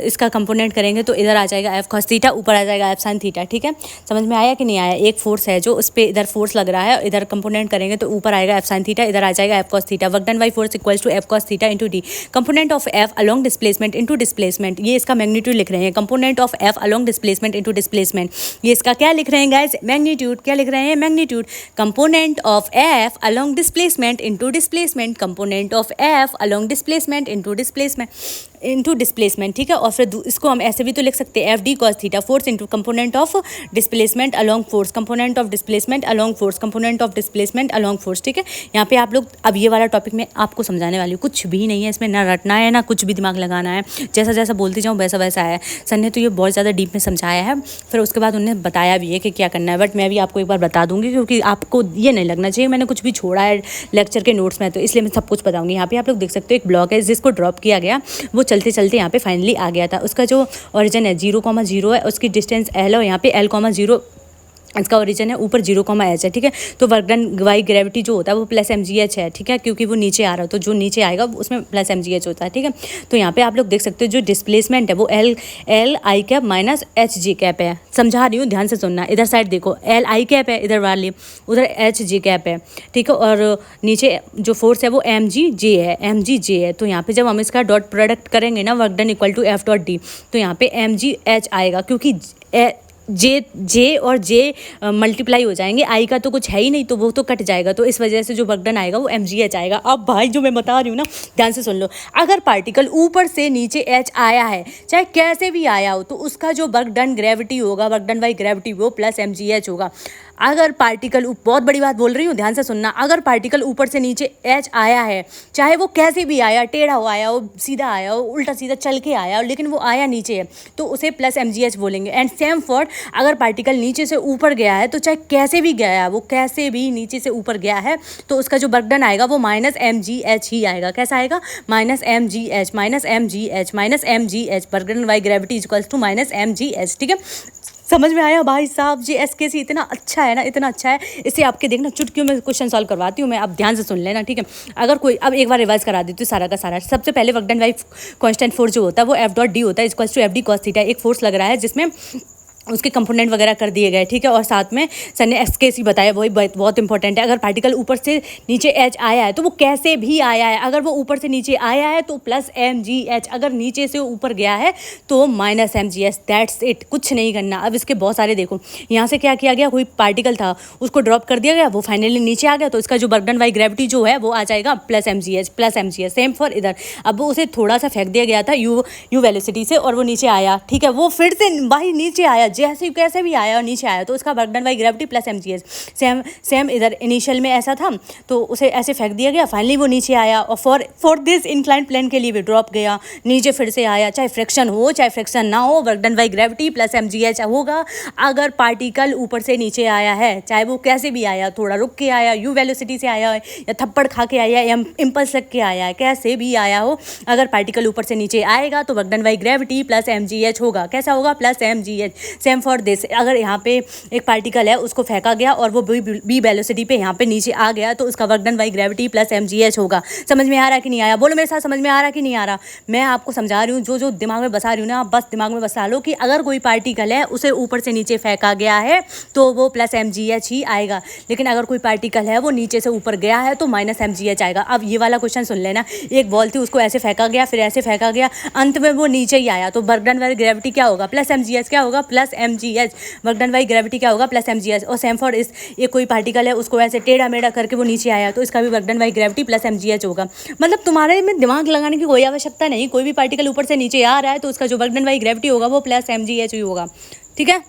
इसका कंपोनेंट करेंगे तो इधर आ जाएगा एफ कॉस थीटा, ऊपर आ जाएगा एफ साइन थीटा, ठीक है। समझ में आया कि नहीं आया? एक फोर्स है जो उस पर इधर फोर्स लग रहा है, इधर कंपोनेंट करेंगे तो ऊपर आएगा एफ साइन थीटा, इधर आ जाएगा F cos theta. Work done by force equals to F cos theta into D, component of F along displacement into displacement, ये इसका मैग्नीट्यूड लिख रहे हैं। Component of F along displacement into displacement, ये इसका क्या लिख रहे हैं गाइस? मैग्नीट्यूड। क्या लिख रहे हैं? Magnitude. Component of F along displacement into displacement, component of F along displacement into displacement, ठीक है। और फिर इसको हम ऐसे भी तो लिख सकते हैं F D cos theta, force into component of displacement along force, component of displacement along force, component of displacement along force, ठीक है। यहाँ पे आप लोग, अब ये वाला टॉपिक में आपको समझाने वाली हूँ, कुछ भी नहीं है इसमें, ना रटना है ना कुछ भी दिमाग लगाना है, जैसा जैसा बोलती जाऊँ वैसा वैसा है। सर ने तो ये बहुत ज़्यादा डीप में समझाया है, फिर उसके बाद उन्होंने बताया भी है कि क्या करना है, बट मैं भी आपको एक बार बता दूंगी, क्योंकि आपको ये नहीं लगना चाहिए मैंने कुछ भी छोड़ा है लेक्चर के नोट्स में, तो इसलिए मैं सब कुछ बताऊंगी। यहाँ पे आप लोग देख सकते हो एक ब्लॉक है जिसको ड्रॉप किया गया, वो चलते चलते यहाँ पे फाइनली आ गया था। उसका जो ओरिजिन है 0,0 है, उसकी डिस्टेंस L है, यहाँ पे L,0 इसका ओरिजिन है, ऊपर 0,h है, ठीक है। तो वर्क डन बाई ग्रेविटी जो होता है वो प्लस mgh है, ठीक है, क्योंकि वो नीचे आ रहा है, तो जो नीचे आएगा उसमें प्लस mgh होता है, ठीक है। तो यहाँ पे आप लोग देख सकते हो जो डिस्प्लेसमेंट है वो L I cap minus H G cap है। समझा रही हूँ, ध्यान से सुनना। इधर साइड देखो एल आई कैप है इधर वाली, उधर एच जी कैप है, ठीक है। और नीचे जो फोर्स है वो mg है। तो यहाँ पे जब हम इसका डॉट प्रोडक्ट करेंगे ना, work done equal to F dot D, तो यहाँ पे mgh आएगा, क्योंकि जे और जे मल्टीप्लाई हो जाएंगे, आई का तो कुछ है ही नहीं, तो वो तो कट जाएगा, तो इस वजह से जो वर्क डन आएगा वो mgh आएगा। अब भाई जो मैं बता रही हूँ ना, ध्यान से सुन लो। अगर पार्टिकल ऊपर से नीचे h आया है, चाहे कैसे भी आया हो, तो उसका जो वर्क डन ग्रेविटी होगा, वर्क डन बाई ग्रेविटी, वो प्लस mgh होगा। अगर पार्टिकल, बहुत बड़ी बात बोल रही हूँ, ध्यान से सुनना, अगर पार्टिकल ऊपर से नीचे h आया है, चाहे वो कैसे भी आया, टेढ़ा हो आया हो, सीधा आया हो, उल्टा सीधा चल के आया हो, लेकिन वो आया नीचे है, तो उसे प्लस mgh बोलेंगे। एंड सेम फॉर अगर पार्टिकल नीचे से ऊपर गया है, तो चाहे कैसे भी गया है, वो कैसे भी नीचे से ऊपर गया है, तो उसका जो वर्क डन आएगा वो माइनस mgh ही आएगा। कैसा आएगा? Minus mgh, minus mgh, minus mgh। Work done by gravity equals to minus mgh, ठीक है। समझ में आया भाई साहब? जी SKC इतना अच्छा है ना, इतना अच्छा है, इसे आपके देखना चुटकियों में क्वेश्चन सॉल्व करवाती हूँ मैं, अब ध्यान से सुन लेना, ठीक है। अगर कोई, अब एक बार रिवाइज करा देती हूँ सारा का सारा। सबसे पहले work done by constant force जो होता है वो एफ डॉट डी होता है, equals to F D cos theta. एक फोर्स लग रहा है जिसमें उसके कंपोनेंट वगैरह कर दिए गए, ठीक है। और साथ में सर ने SKC बताया, वही बहुत इंपॉर्टेंट है। अगर पार्टिकल ऊपर से नीचे h आया है, तो वो कैसे भी आया है, अगर वो ऊपर से नीचे आया है तो प्लस mgh, अगर नीचे से ऊपर गया है तो माइनस mgh। दैट्स इट, कुछ नहीं करना। अब इसके बहुत सारे देखो, यहाँ से क्या किया गया, कोई पार्टिकल था उसको ड्रॉप कर दिया गया, वो फाइनली नीचे आ गया, तो इसका जो वर्क डन बाई ग्रेविटी जो है वो आ जाएगा प्लस mgh। सेम फॉर इधर, अब उसे थोड़ा सा फेंक दिया गया था यू वेलोसिटी से, और वो नीचे आया, ठीक है, वो फिर से भाई नीचे आया, जैसे कैसे भी आया और नीचे आया, तो उसका work done by gravity plus mgh। Same इधर इनिशियल में ऐसा था, तो उसे ऐसे फेंक दिया गया, फाइनली वो नीचे आया, और फॉर दिस इंक्लाइंड प्लेन के लिए भी ड्रॉप गया, नीचे फिर से आया, चाहे फ्रिक्शन हो चाहे फ्रिक्शन ना हो, work done by gravity plus mgh होगा। अगर पार्टिकल ऊपर से नीचे आया है, चाहे वो कैसे भी आया, थोड़ा रुक के आया, यू वेलोसिटी से आया है, या थप्पड़ खा के आया है, या इम्पल्स लग के आया है, कैसे भी आया हो, अगर पार्टिकल ऊपर से नीचे आएगा तो work done by gravity plus mgh होगा। कैसा होगा? Plus mgh। Same for this, अगर यहाँ पे एक पार्टिकल है उसको फेंका गया और वो बी वेलोसिटी पे यहाँ पे नीचे आ गया तो उसका work done by gravity plus mgh होगा। समझ में आ रहा कि नहीं आया? बोलो मेरे साथ, समझ में आ रहा कि नहीं आ रहा? मैं आपको समझा रही हूँ, जो दिमाग में बसा रही हूँ ना, बस दिमाग में बसा लो कि अगर कोई पार्टिकल है उसे ऊपर से नीचे फेंका गया है तो वो प्लस mgh ही आएगा, लेकिन अगर कोई पार्टिकल है वो नीचे से ऊपर गया है तो माइनस mgh आएगा। अब ये वाला क्वेश्चन सुन लेना, एक बॉल थी उसको ऐसे फेंका गया, फिर ऐसे फेंका गया, अंत में वो नीचे ही आया तो वर्क डन बाई ग्रेविटी क्या होगा? Plus mgh। क्या होगा? Plus mgh। Work done by gravity क्या होगा? Plus mgh। और सेम फॉर इस, ये कोई पार्टिकल है उसको ऐसे टेढ़ा मेढ़ा करके वो नीचे आया तो इसका भी work done by gravity plus mgh होगा। मतलब तुम्हारे में दिमाग लगाने की कोई आवश्यकता नहीं, कोई भी पार्टिकल ऊपर से नीचे आ रहा है तो उसका जो वर्क डन बाई ग्रेविटी होगा वो प्लस mgh ही होगा। ठीक है,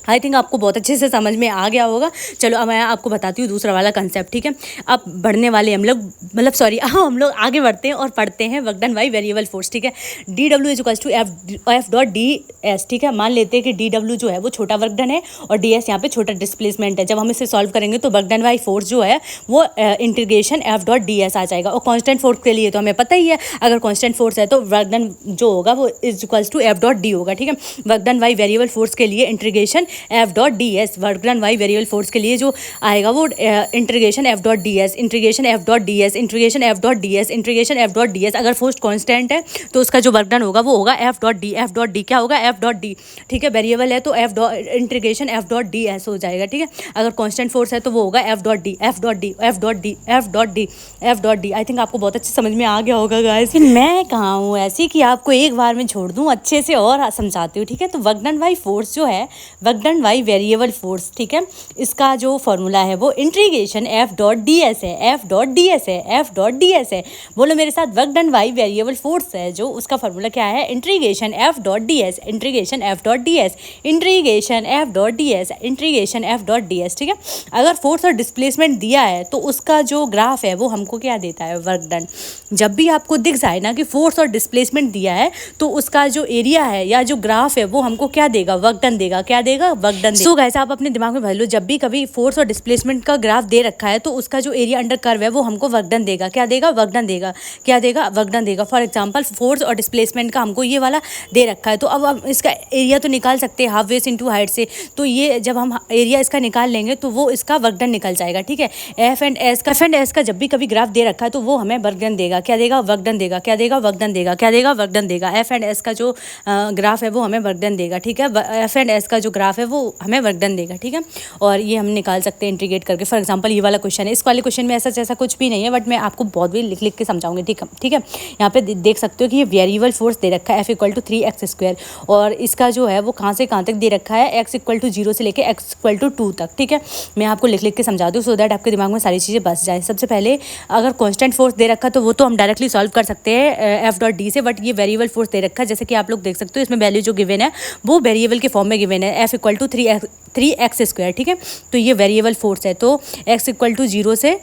आई थिंक आपको बहुत अच्छे से समझ में आ गया होगा। चलो अब मैं आपको बताती हूँ दूसरा वाला कंसेप्ट। ठीक है, अब बढ़ने वाले हम लोग, मतलब सॉरी, हम लोग आगे बढ़ते हैं और पढ़ते हैं work done by variable force. ठीक है, D W is equals to F dot D S. ठीक है, मान लेते हैं कि डी डब्ल्यू जो है वो छोटा वर्क डन है और डी एस यहाँ पे छोटा डिस्प्लेसमेंट है। जब हम इसे सॉल्व करेंगे तो वर्क डन बाई फोर्स जो है वो integration F dot D S आ जाएगा। और कॉन्स्टेंट फोर्स के लिए तो हमें पता ही है, अगर कॉन्स्टेंट फोर्स है तो वर्क डन जो होगा वो is equals to F dot D होगा। ठीक है, work done by variable force के लिए integration F dot D S, work done by variable force के लिए जो आएगा वो integration F dot D S, integration F dot D S, integration F dot D S, integration F dot D S. अगर फोर्स कांस्टेंट है तो उसका जो वर्क डन होगा वो होगा F dot D. F dot D क्या होगा? F dot D. ठीक है, वेरिएबल है तो F dot integration F dot D S हो जाएगा। ठीक है, अगर कांस्टेंट फोर्स है तो वो होगा F dot D, F dot D, F dot D, F dot D, F dot D. I think आपको बहुत अच्छे समझ में आ गया होगा गाइस। मैं कहाँ हूँ ऐसी कि आपको एक बार में छोड़ दूँ, अच्छे से और समझाती हूँ। ठीक है, तो वर्क डन बाई फोर्स जो है, work done by variable force, ठीक है, इसका जो फॉर्मूला है वो integration F dot D S है, एफ डॉट डी एस है, एफ डॉट डी एस है। बोलो मेरे साथ, work done by variable force है जो उसका फॉर्मूला क्या है? Integration F dot D S, integration F dot D S, integration F dot D S, integration F dot D S. ठीक है, अगर फोर्स और डिस्प्लेसमेंट दिया है तो उसका जो ग्राफ है वो हमको क्या देता है? Work done. जब भी आपको दिख जाए ना कि फोर्स और डिस्प्लेसमेंट दिया है तो उसका जो एरिया है या जो ग्राफ है वो हमको क्या देगा? वर्क डन देगा। क्या देगा? Work done. सो गाइस, आप अपने दिमाग में भर लो, जब भी कभी फोर्स और डिस्प्लेसमेंट का ग्राफ दे रखा है तो उसका जो एरिया अंडर कर्व है वो हमको वर्क डन देगा। क्या देगा? वर्क डन देगा। क्या देगा? वर्क डन देगा। फॉर एग्जांपल, फोर्स और डिस्प्लेसमेंट का हमको ये वाला दे रखा है तो अब हम इसका एरिया तो निकाल सकते हैं हाफ वेस इनटू हाइट से। तो ये जब हम एरिया इसका निकाल लेंगे तो वो इसका वर्क डन निकल जाएगा। ठीक है, एफ एंड एस का जब भी कभी ग्राफ दे रखा है तो वो हमें वर्क डन देगा। क्या देगा? वर्क डन देगा। क्या देगा? वर्क डन देगा। क्या देगा? वर्क डन देगा। एफ एंड एस का जो ग्राफ है वो हमें वर्क डन देगा। ठीक है, एफ एंड एस का जो ग्राफ है वो हमें वर्क डन देगा। ठीक है, और ये हम निकाल सकते हैं इंटीग्रेट करके। फॉर एग्जांपल, ये वाला क्वेश्चन है, इस वाले क्वेश्चन में ऐसा जैसा कुछ भी नहीं है, बट मैं आपको बहुत भी लिख लिख के समझाऊंगी। ठीक है, यहाँ पे देख सकते हो कि ये वेरिएबल फोर्स दे रखा है एफ इक्वल टू 3x², और इसका जो है वो कहाँ से कहाँ तक दे रखा है? x इक्वल टू 0 से लेकर x इक्वल टू 2 तक। ठीक है, मैं आपको लिख लिख के समझा दूँ सो दैट आपके दिमाग में सारी चीज़ें बस जाए। सबसे पहले, अगर कॉन्स्टेंट फोर्स दे रखा तो वो तो हम डायरेक्टली सॉल्व कर सकते हैं एफ डॉट डी से, बट ये वेरिएबल फोर्स दे रखा है जैसे कि आप लोग देख सकते हो, इसमें वैल्यू जो गिवन है वो वेरिएबल के फॉर्म में गिवन है, एफ इक्वल टू 3x²। ठीक है, तो ये वेरिएबल फोर्स है, तो x इक्वल टू 0 से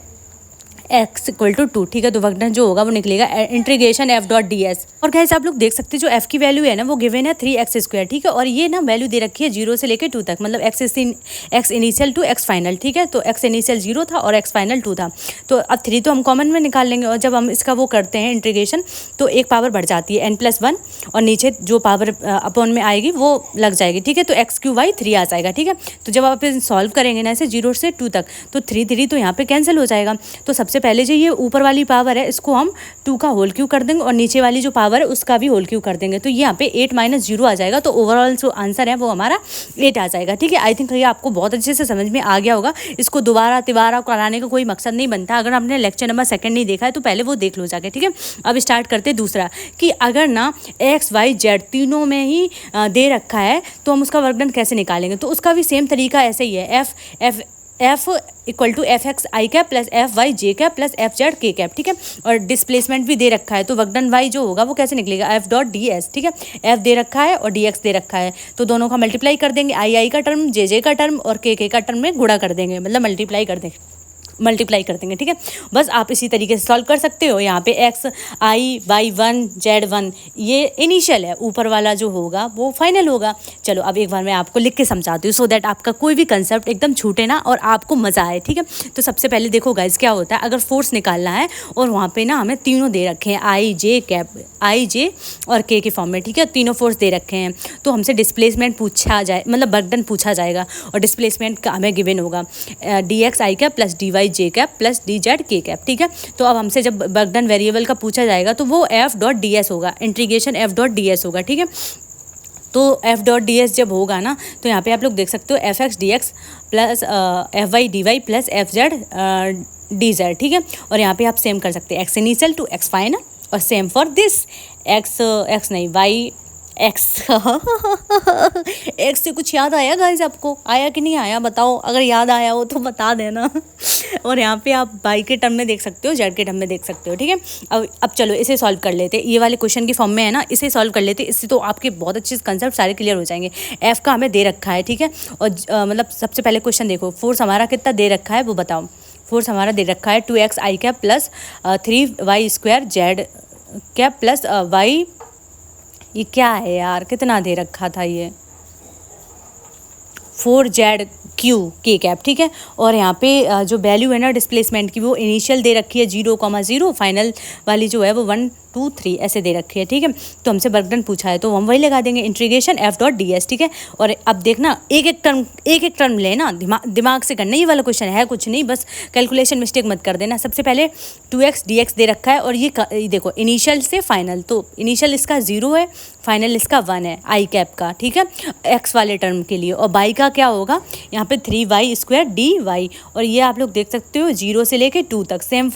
x इक्वल टू 2। ठीक है, तो वर्क डन जो होगा वो निकलेगा integration F dot D S. और गाइस, आप लोग देख सकते हैं जो f की वैल्यू है ना वो गिवन है 3x²। ठीक है, और ये ना वैल्यू दे रखी है 0 से लेकर 2 तक, मतलब x initial to x final. ठीक है, तो x इनिशियल 0 था और x फाइनल 2 था, तो अब 3 तो हम कॉमन में निकाल लेंगे, और जब हम इसका वो करते हैं इंटीग्रेशन तो एक पावर बढ़ जाती है n+1, और नीचे जो पावर अपॉन में आएगी वो लग जाएगी। ठीक है, तो x³ 3 आ जाएगा। ठीक है, तो जब आप सॉल्व करेंगे ना इसे 0 से 2 तक तो 3 तो यहाँ पे कैंसिल हो जाएगा। तो सबसे पहले जो ये ऊपर वाली पावर है इसको हम 2 का होल क्यू कर देंगे, और नीचे वाली जो पावर है उसका भी होल क्यू कर देंगे, तो यहाँ पे 8 - 0 आ जाएगा, तो ओवरऑल जो आंसर है वो हमारा 8 आ जाएगा। ठीक है, आई थिंक ये आपको बहुत अच्छे से समझ में आ गया होगा। इसको दोबारा तिबारा कराने का कोई मकसद नहीं बनता। अगर आपने लेक्चर नंबर 2 नहीं देखा है तो पहले वो देख लो जाके। ठीक है, अब स्टार्ट करते हैं दूसरा, कि अगर ना x, y, z तीनों में ही दे रखा है तो हम उसका वर्क डन कैसे निकालेंगे? तो उसका भी सेम तरीका ऐसे ही है, F equal to fx(i) plus fy(j) plus fz(k). ठीक है, और डिस्प्लेसमेंट भी दे रखा है तो वर्क डन y जो होगा वो कैसे निकलेगा? F dot D S. ठीक है, f दे रखा है और dx दे रखा है, तो दोनों का मल्टीप्लाई कर देंगे, i का टर्म, j का टर्म और k का टर्म में गुणा कर देंगे, मतलब मल्टीप्लाई कर देंगे। मल्टीप्लाई कर देंगे, ठीक है। बस आप इसी तरीके से सॉल्व कर सकते हो। यहाँ पे x i y 1 z 1 ये इनिशियल है, ऊपर वाला जो होगा वो फाइनल होगा। चलो अब एक बार मैं आपको लिख के समझाती हूँ, सो दैट आपका कोई भी कंसेप्ट एकदम छूटे ना और आपको मज़ा आए, ठीक है। तो सबसे पहले देखो गाइस क्या होता है, अगर फोर्स निकालना है और वहाँ पे ना हमें तीनों दे रखे हैं, आई जे और के फॉर्म में, ठीक है। तीनों फोर्स दे रखे हैं, तो हमसे डिस्प्लेसमेंट पूछा जाए, मतलब वर्क डन पूछा जाएगा, और डिस्प्लेसमेंट का हमें गिवन होगा dx i cap plus dy j cap plus dz k cap, ठीक है। तो अब हमसे जब वर्क डन वेरिएबल का पूछा जाएगा तो वो f डॉट डी एस होगा, integration f dot D S होगा, ठीक है। तो f डॉट डी एस जब होगा ना, तो यहाँ पे आप लोग देख सकते हो F X D X plus F Y D Y plus F Z D Z, ठीक है। और यहाँ पे आप सेम कर सकते हैं, x initial to x final, और सेम फॉर दिस एक्स नहीं वाई एक्स एक्स से कुछ याद आया गाइस, आपको आया कि नहीं आया बताओ, अगर याद आया हो तो बता देना। और यहाँ पे आप वाई के टर्म में देख सकते हो, जेड के टर्म में देख सकते हो, ठीक है। अब चलो इसे सॉल्व कर लेते, ये वाले क्वेश्चन की फॉर्म में है ना, इसे सॉल्व कर लेते, इससे तो आपके बहुत अच्छे कंसेप्ट सारे क्लियर हो जाएंगे। एफ का हमें दे रखा है, ठीक है। और मतलब सबसे पहले क्वेश्चन देखो, फोर्स हमारा कितना दे रखा है वो बताओ। फोर्स हमारा दे रखा है 2x i cap plus 3y square z cap plus y, ये क्या है यार, कितना दे रखा था ये, 4z क्यू के कैप, ठीक है। और यहाँ पे जो वैल्यू है ना डिस्प्लेसमेंट की, वो इनिशियल दे रखी है 0,0, फाइनल वाली जो है वो 1 2 3 ऐसे दे रखी है, ठीक है। तो हमसे वर्क डन पूछा है तो हम वही लगा देंगे, integration f dot D S, ठीक है। और अब देखना एक एक टर्म लेना, दिमाग से करना, ये वाला क्वेश्चन है कुछ नहीं, बस कैलकुलेशन मिस्टेक मत कर देना। सबसे पहले 2x dx दे रखा है, और ये देखो इनिशियल से फाइनल, तो इनिशियल इसका 0 है, फाइनल इसका 1 है आई कैप का, ठीक है, x वाले टर्म के लिए। और बाई का क्या होगा, यहाँ पे 3y स्क्वायर डी वाई, और ये आप लोग देख सकते हो 0 से लेके 2 तक, सेम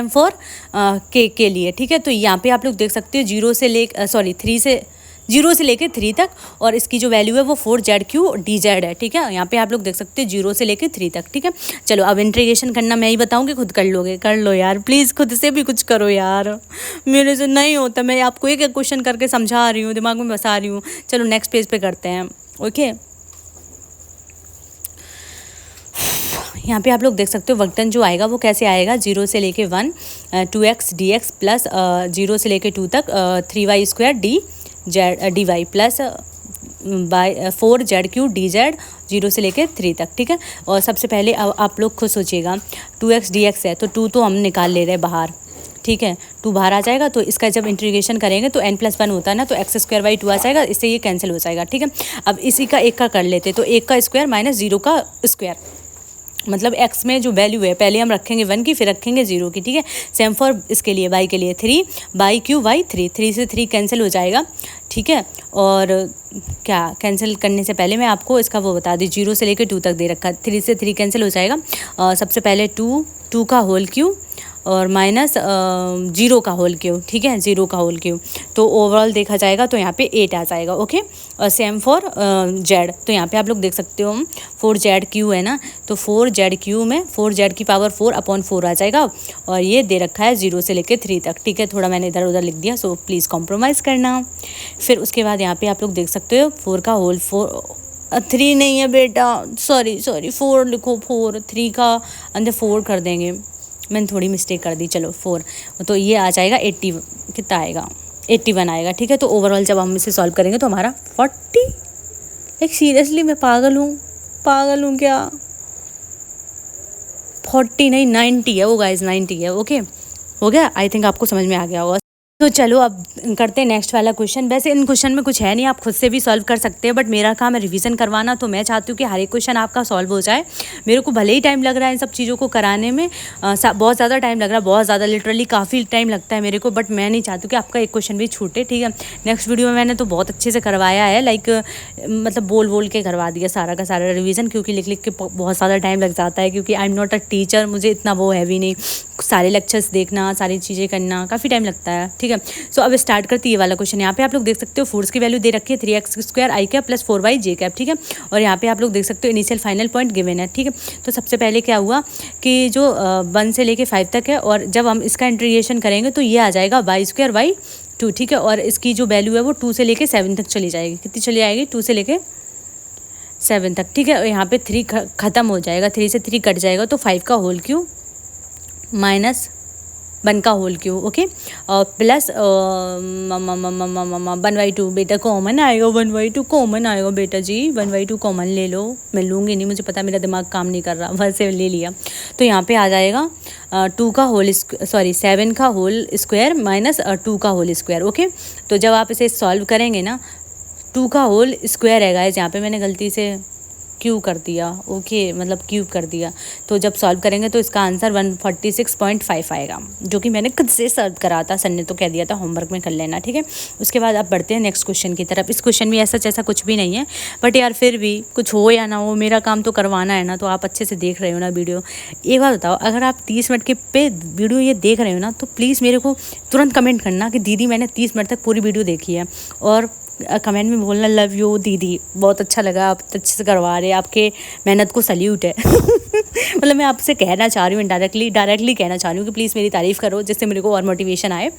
फॉर के लिए, ठीक है। तो यहाँ पे आप लोग देख सकते हो 0 से लेके 3 तक, और इसकी जो वैल्यू है वो 4z क्यू डी जेड है, ठीक है। यहाँ पे आप लोग देख सकते हो 0 से लेके 3 तक, ठीक है। चलो अब इंटीग्रेशन करना मैं ही बताऊँगी, खुद कर लोगे, कर लो यार प्लीज़, खुद से भी कुछ करो यार, मेरे से नहीं होता, मैं आपको एक एक क्वेश्चन करके समझा रही हूँ, दिमाग में बसा रही हूँ। चलो नेक्स्ट पेज पे करते हैं, ओके। यहाँ पे आप लोग देख सकते हो वर्क डन जो आएगा वो कैसे आएगा, 0 से लेके 1 2x dx प्लस 0 से लेके 2 तक 3y square d Y plus 4z q d z 0 से लेके 3 तक, ठीक है। और सबसे पहले आप लोग खुद सोचिएगा, 2x dx है तो 2 तो हम निकाल ले रहे हैं बाहर, ठीक है, 2 बाहर आ जाएगा, तो इसका जब इंटीग्रेशन करेंगे तो n+1 होता है ना, तो x स्क्वायर बाई 2 आ जाएगा, इससे ये कैंसिल हो जाएगा, ठीक है। अब इसी का एक का कर लेते, तो 1 का स्क्वायर माइनस 0 का स्क्वायर, मतलब x में जो वैल्यू है पहले हम रखेंगे 1 की, फिर रखेंगे 0 की, ठीक है। सेम फॉर इसके लिए y के लिए 3 बाई क्यू वाई 3 से 3 कैंसिल हो जाएगा, ठीक है। और क्या कैंसिल करने से पहले मैं आपको इसका वो बता दी, 0 से लेकर 2 तक दे रखा, 3 से 3 कैंसिल हो जाएगा। सबसे पहले 2 का होल क्यू और माइनस 0 का होल क्यू, ठीक है, 0 का होल क्यू, तो ओवरऑल देखा जाएगा तो यहाँ पे 8 आ जाएगा, ओके। और सेम फॉर जेड, तो यहाँ पे आप लोग देख सकते हो 4z क्यू है ना, तो 4z क्यू में 4z की पावर 4/4 आ जाएगा, और ये दे रखा है 0 से लेकर 3 तक, ठीक है। थोड़ा मैंने इधर उधर लिख दिया, सो प्लीज़ कॉम्प्रोमाइज़ करना। फिर उसके बाद यहाँ पे आप लोग देख सकते हो 4 का होल 3 नहीं है बेटा, सॉरी 4 लिखो, 3 का अंदर 4 कर देंगे, मैंने थोड़ी मिस्टेक कर दी, चलो 4, तो ये आ जाएगा 80, कितना आएगा 81 आएगा, ठीक है। तो ओवरऑल जब हम इसे सॉल्व करेंगे तो हमारा 40, एक सीरियसली मैं पागल हूँ क्या, 40 नहीं 90 है वो गाइज, 90 है, ओके हो गया, आई थिंक आपको समझ में आ गया होगा। तो चलो अब करते हैं नेक्स्ट वाला क्वेश्चन। वैसे इन क्वेश्चन में कुछ है नहीं, आप खुद से भी सॉल्व कर सकते हैं, बट मेरा काम है रिवीजन करवाना, तो मैं चाहती हूँ कि हर एक क्वेश्चन आपका सॉल्व हो जाए। मेरे को भले ही टाइम लग रहा है इन सब चीज़ों को कराने में, बहुत ज़्यादा टाइम लग रहा है, बहुत ज़्यादा, लिटरली काफ़ी टाइम लगता है मेरे को, बट मैं नहीं चाहती कि आपका एक क्वेश्चन भी छूटे, ठीक है। नेक्स्ट वीडियो में मैंने तो बहुत अच्छे से करवाया है, लाइक मतलब बोल के करवा दिया सारा का सारा रिवीजन, क्योंकि लिख के बहुत ज़्यादा टाइम लग जाता है, क्योंकि I am not a teacher, मुझे इतना वो है भी नहीं, सारे लेक्चर्स देखना, सारी चीज़ें करना, काफ़ी टाइम लगता है, ठीक है। सो अब स्टार्ट करते हैं ये वाला क्वेश्चन। यहाँ पे आप लोग देख सकते हो फोर्स की वैल्यू दे रखी है 3x स्क्वायर आई कैप प्लस 4y जे कैप, ठीक है। और यहाँ पे आप लोग देख सकते हो इनिशियल फाइनल पॉइंट गिवन है, ठीक है। तो सबसे पहले क्या हुआ कि जो 1 से लेके 5 तक है, और जब हम इसका इंटीग्रेशन करेंगे तो ये आ जाएगा y स्क्वायर बाई 2, ठीक है। और इसकी जो वैल्यू है वो 2 से लेके 7 तक चली जाएगी, कितनी चली जाएगी, 2 से लेके 7 तक, ठीक है। और यहाँ पे 3 ख़त्म हो जाएगा, 3 से 3 कट जाएगा, तो 5 का होल क्यूब माइनस 1 का होल क्यूब, ओके। और प्लस 1/2 बेटा कॉमन आएगा, 1/2 कॉमन आएगा बेटा जी, 1/2 कॉमन ले लो। मैं लूँगी नहीं, मुझे पता मेरा दिमाग काम नहीं कर रहा, वैसे ले लिया। तो यहाँ पे आ जाएगा 7 का होल स्क्वायर माइनस 2 का होल स्क्वायर, ओके। तो जब आप इसे सॉल्व करेंगे ना, 2 का होल स्क्वायर है गाइस, यहाँ पे मैंने गलती से क्यूब कर दिया, ओके, मतलब क्यूब कर दिया। तो जब सॉल्व करेंगे तो इसका आंसर 146.5 आएगा, जो कि मैंने खुद से सॉल्व करा था, सर ने तो कह दिया था होमवर्क में कर लेना, ठीक है। उसके बाद आप बढ़ते हैं नेक्स्ट क्वेश्चन की तरफ। इस क्वेश्चन में ऐसा जैसा कुछ भी नहीं है, बट यार फिर भी कुछ हो या ना हो, मेरा काम तो करवाना है ना, तो आप अच्छे से देख रहे हो ना वीडियो। एक बात बताओ, अगर आप 30 मिनट के पे वीडियो ये देख रहे हो ना, तो प्लीज़ मेरे को तुरंत कमेंट करना कि दीदी मैंने 30 मिनट तक पूरी वीडियो देखी है, और कमेंट में बोलना लव यू दीदी, बहुत अच्छा लगा, आप अच्छे से करवा रहे हैं, आपके मेहनत को सल्यूट है। मतलब मैं आपसे कहना चाह रही हूँ, डायरेक्टली कहना चाह रही हूँ कि प्लीज़ मेरी तारीफ़ करो, जिससे मेरे को और मोटिवेशन आए।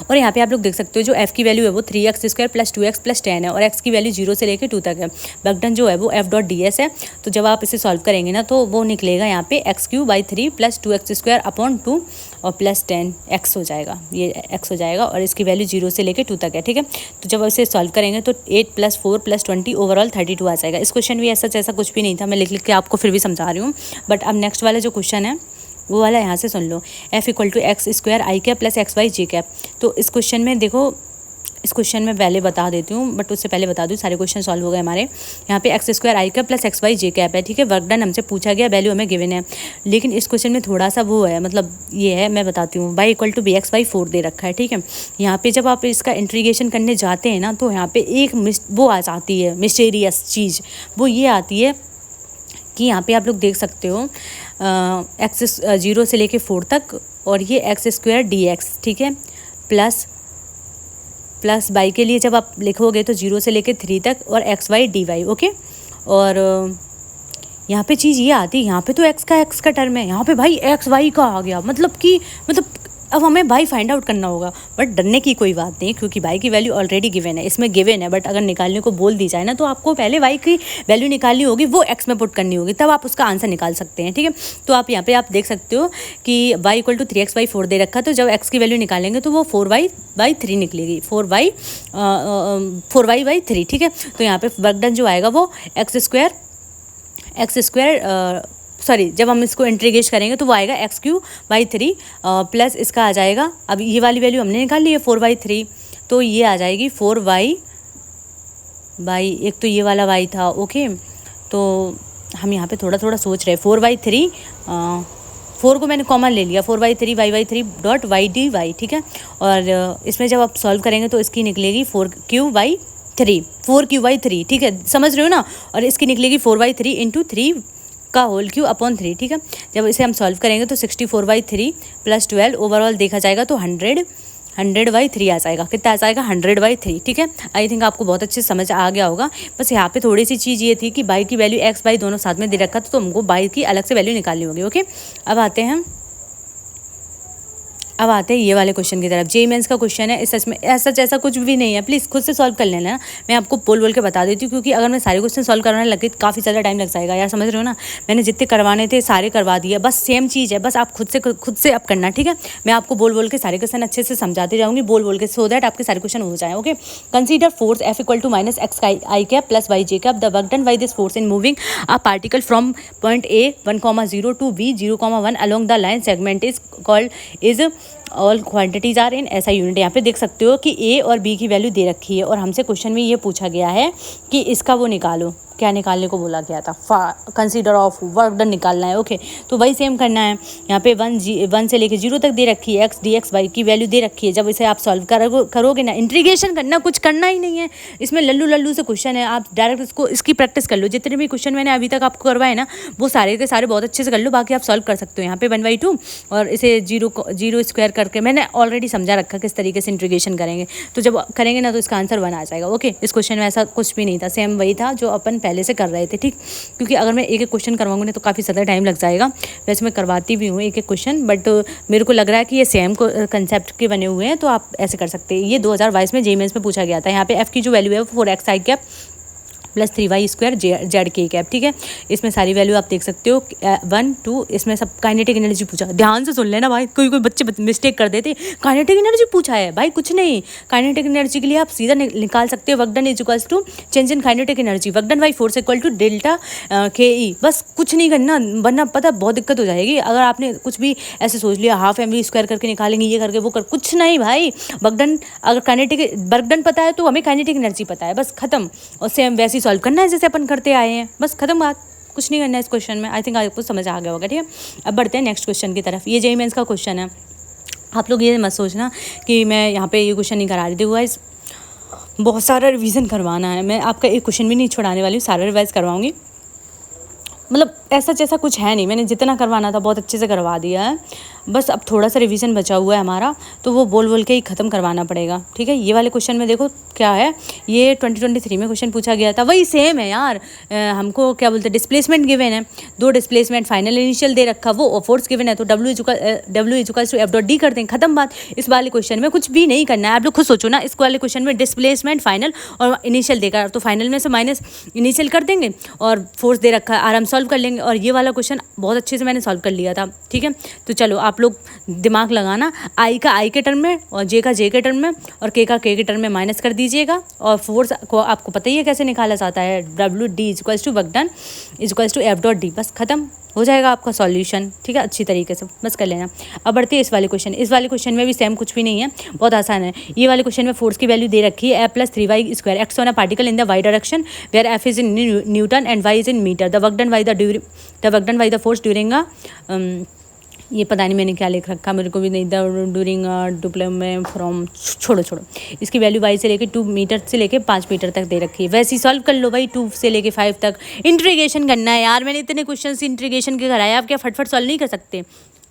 और यहाँ पे आप लोग देख सकते हो, जो f की वैल्यू है वो 3x² + 2x + 10 है, और x की वैल्यू 0 से लेकर 2 तक है। वर्क डन जो है वो f.ds है। तो जब आप इसे सॉल्व करेंगे ना, तो वो निकलेगा यहाँ पे x³ / 3 + 2x² / 2 और प्लस 10 x हो जाएगा, ये x हो जाएगा, और इसकी वैल्यू 0 से लेकर 2 तक है, ठीक है। तो जब इसे सॉल्व करेंगे तो 8 + 4 + 20 ओवरऑल 32 आ जाएगा। इस क्वेश्चन भी ऐसा कुछ भी नहीं था, मैं लिख के आपको फिर भी समझा रही हूँ। बट अब नेक्स्ट वाला जो क्वेश्चन है वो वाला यहाँ से सुन लो, f = x² i cap + xy j cap. तो इस क्वेश्चन में देखो, इस क्वेश्चन में पहले बता देती हूँ, बट उससे पहले बता दूँ सारे क्वेश्चन सॉल्व हो गए हमारे। यहाँ पे x² i cap + xy j cap है, ठीक है। वर्क डन हमसे पूछा गया, वैल्यू हमें गिवन है, लेकिन इस क्वेश्चन में थोड़ा सा वो है, मतलब ये है, मैं बताती हूँ। y = bx/4 दे रखा है, ठीक है। यहाँ पे जब आप इसका इंटीग्रेशन करने जाते हैं ना, तो यहाँ पे एक वो आ जाती है मिस्टीरियस चीज़, वो ये आती है कि यहाँ पे आप लोग देख सकते हो x 0 से लेके 4 तक, और ये x² dx, ठीक है, प्लस y के लिए जब आप लिखोगे तो 0 से लेके 3 तक, और xy dy, ओके। और यहाँ पे चीज़ ये आती है, यहाँ पे तो x का टर्म है, यहाँ पे भाई xy का आ गया, मतलब अब हमें भाई फाइंड आउट करना होगा। बट डरने की कोई बात नहीं, क्योंकि y की वैल्यू ऑलरेडी गिवन है, इसमें गिवन है, बट अगर निकालने को बोल दी जाए ना, तो आपको पहले y की वैल्यू निकालनी होगी, वो x में पुट करनी होगी, तब आप उसका आंसर निकाल सकते हैं, ठीक है। तो आप यहाँ पे आप देख सकते हो कि y = 3x/4 दे रखा, तो जब x की वैल्यू निकालेंगे तो वो 4y/3 निकलेगी, 4y/3, ठीक है। तो यहाँ पे वर्क डन जो आएगा वो x² जब हम इसको इंटीग्रेट करेंगे तो वो आएगा x³/3 प्लस इसका आ जाएगा, अब ये वाली वैल्यू हमने निकाल ली है 4/3, तो ये आ जाएगी 4y, एक तो ये वाला y था, ओके। तो हम यहाँ पे थोड़ा सोच रहे हैं, 4/3 4 को मैंने कॉमन ले लिया, 4/3 y/3 ठीक है। और इसमें जब आप सॉल्व करेंगे तो इसकी निकलेगी 4/3, ठीक है, समझ रहे हो ना। और इसकी निकलेगी 4/3 × 3 का होल क्यूब अपॉन 3, ठीक है। जब इसे हम सॉल्व करेंगे तो 64/3 + 12 ओवरऑल देखा जाएगा तो 100/3 आ जाएगा। कितना आ जाएगा? 100/3, ठीक है। आई थिंक आपको बहुत अच्छे समझ आ गया होगा। बस यहाँ पे थोड़ी सी चीज़ ये थी कि बाई की वैल्यू एक्स बाई दोनों साथ में दे रखा था, तो हमको बाई की अलग से वैल्यू निकालनी होगी, ओके। अब आते हैं ये वाले क्वेश्चन की तरफ। जेईई मेंस का क्वेश्चन है, इस सच में ऐसा जैसा कुछ भी नहीं है, प्लीज़ खुद से सॉल्व कर लेना। मैं आपको बोल के बता देती हूँ, क्योंकि अगर मैं सारे क्वेश्चन सॉल्व करवाने लगी तो काफ़ी ज़्यादा टाइम लग जाएगा यार, समझ रहे हो ना। मैंने जितने करवाने थे सारे करवा दिए, बस सेम चीज़ है, बस आप खुद से अब करना, ठीक है। मैं आपको बोल के सारे क्वेश्चन अच्छे से समझाते जाऊँगी, बोल के, सो दैट आपके सारे क्वेश्चन हो जाए, okay. Consider force F = -x i cap + y j cap, the work done by this force in moving a particle from point A 1,0 to B 0,1 along the line segment is all quantities are in SI unit. यहाँ पे देख सकते हो कि ए और बी की वैल्यू दे रखी है, और हमसे क्वेश्चन में ये पूछा गया है कि इसका वो निकालो, क्या निकालने को बोला गया था, कंसीडर ऑफ वर्क डन निकालना है, ओके। तो वही सेम करना है। यहाँ पे 1 से लेके 0 तक दे रखी है, x dx y की वैल्यू दे रखी है। जब इसे आप सॉल्व करोगे ना, इंटीग्रेशन करना, कुछ करना ही नहीं है इसमें, लल्लू से क्वेश्चन है, आप डायरेक्ट इसकी प्रैक्टिस कर लो। जितने भी क्वेश्चन मैंने अभी तक आपको करवाए ना, वो सारे के सारे बहुत अच्छे से कर लो, बाकी आप सॉल्व कर सकते हो। यहाँ पे 1/2 और इसे 0 स्क्वायर करके मैंने ऑलरेडी समझा रखा किस तरीके से इंटीग्रेशन करेंगे। तो जब करेंगे ना तो इसका आंसर 1 आ जाएगा, ओके। इस क्वेश्चन में ऐसा कुछ भी नहीं था, सेम वही था जो अपन पहले से कर रहे थे, ठीक। क्योंकि अगर मैं एक क्वेश्चन करवाऊंगी तो काफ़ी ज़्यादा टाइम लग जाएगा। वैसे मैं करवाती भी हूँ एक क्वेश्चन, बट मेरे को लग रहा है कि ये सेम कंसेप्ट के बने हुए हैं, तो आप ऐसे कर सकते हैं। ये 2022 में जेईई मेंस में पूछा गया था। यहाँ पे एफ की जो वैल्यू है वो 4x i cap plus 3y² Z के कैप, ठीक है। इसमें सारी वैल्यू आप देख सकते हो 1 2, इसमें सब काइनेटिक एनर्जी पूछा, ध्यान से सुन लेना भाई, कोई बच्चे मिस्टेक कर देते, काइनेटिक एनर्जी पूछा है भाई, कुछ नहीं। काइनेटिक एनर्जी के लिए आप सीधा निकाल सकते हो work done is equals to change in kinetic energy, work done by force equal to delta k, बस कुछ नहीं करना, वरना पता बहुत दिक्कत हो जाएगी अगर आपने कुछ भी ऐसे सोच लिया हाफ mv² करके निकालेंगे, ये करके वो कर, कुछ नहीं भाई। वर्क डन अगर काइनेटिक वर्क डन पता है तो हमें काइनेटिक एनर्जी पता है, बस खत्म। और सेम वैसे ही सॉल्व करना है जैसे अपन करते आए हैं, बस खत्म बात, कुछ नहीं करना है इस क्वेश्चन में। आई थिंक आपको समझ आ गया होगा, ठीक है। अब बढ़ते हैं नेक्स्ट क्वेश्चन की तरफ। ये जेईई मेंस का क्वेश्चन है, आप लोग ये मत सोचना कि मैं यहाँ पे ये क्वेश्चन नहीं करा रही थी, गाइस बहुत सारा रिवीजन करवाना है, मैं आपका एक क्वेश्चन भी नहीं छोड़ाने वाली हूँ, सारा रिवाइज करवाऊँगी। मतलब ऐसा जैसा कुछ है नहीं, मैंने जितना करवाना था बहुत अच्छे से करवा दिया है, बस अब थोड़ा सा रिवीजन बचा हुआ है हमारा, तो वो बोल के ही ख़त्म करवाना पड़ेगा, ठीक है। ये वाले क्वेश्चन में देखो क्या है, ये 2023 में क्वेश्चन पूछा गया था, वही सेम है यार। हमको क्या बोलते हैं, डिस्प्लेसमेंट गिवन है, 2 डिस्प्लेसमेंट फाइनल इनिशियल दे रखा, वो फोर्स गिवन है, तो W इक्वल्स टू F.D कर देंगे, खत्म बात। इस वाले क्वेश्चन में कुछ भी नहीं करना है, आप लोग खुद सोचो ना, इस वाले क्वेश्चन में डिस्प्लेसमेंट फाइनल और इनिशियल देगा, तो फाइनल में से माइनस इनिशियल कर देंगे और फोर्स दे रखा है, आराम सॉल्व कर लेंगे। और ये वाला क्वेश्चन बहुत अच्छे से मैंने सॉल्व कर लिया था, ठीक है। तो चलो आप लोग दिमाग लगाना, आई का आई के टर्म में और जे का जे के टर्म में और के का के के टर्म में माइनस कर दीजिएगा, और फोर्स को आपको पता ही है कैसे निकाला जाता है, WD equals to work done equals to F.D, बस खत्म हो जाएगा आपका सॉल्यूशन, ठीक है। अच्छी तरीके से बस कर लेना। अब बढ़ते हैं इस वाले क्वेश्चन। इस वाले क्वेश्चन में भी सेम कुछ भी नहीं है, बहुत आसान है। ये वाले क्वेश्चन में फोर्स की वैल्यू दे रखी है F + 3y², acts on a particle in the y direction where F is in newton and y is in metre, the work done by the force during ये पता नहीं मैंने क्या लिख रखा, मेरे को भी नहीं, ड्यूरिंग डिप्लोमेट फ्रॉम, छोड़ो इसकी वैल्यू y से लेके 2 मीटर से लेके 5 मीटर तक दे रखी है। वैसे ही सॉल्व कर लो भाई, 2 से लेके 5 तक। इंट्रीगेशन करना है यार, मैंने इतने क्वेश्चन इंट्रीगेशन के कराए, आप क्या फटफट सॉल्व नहीं कर सकते?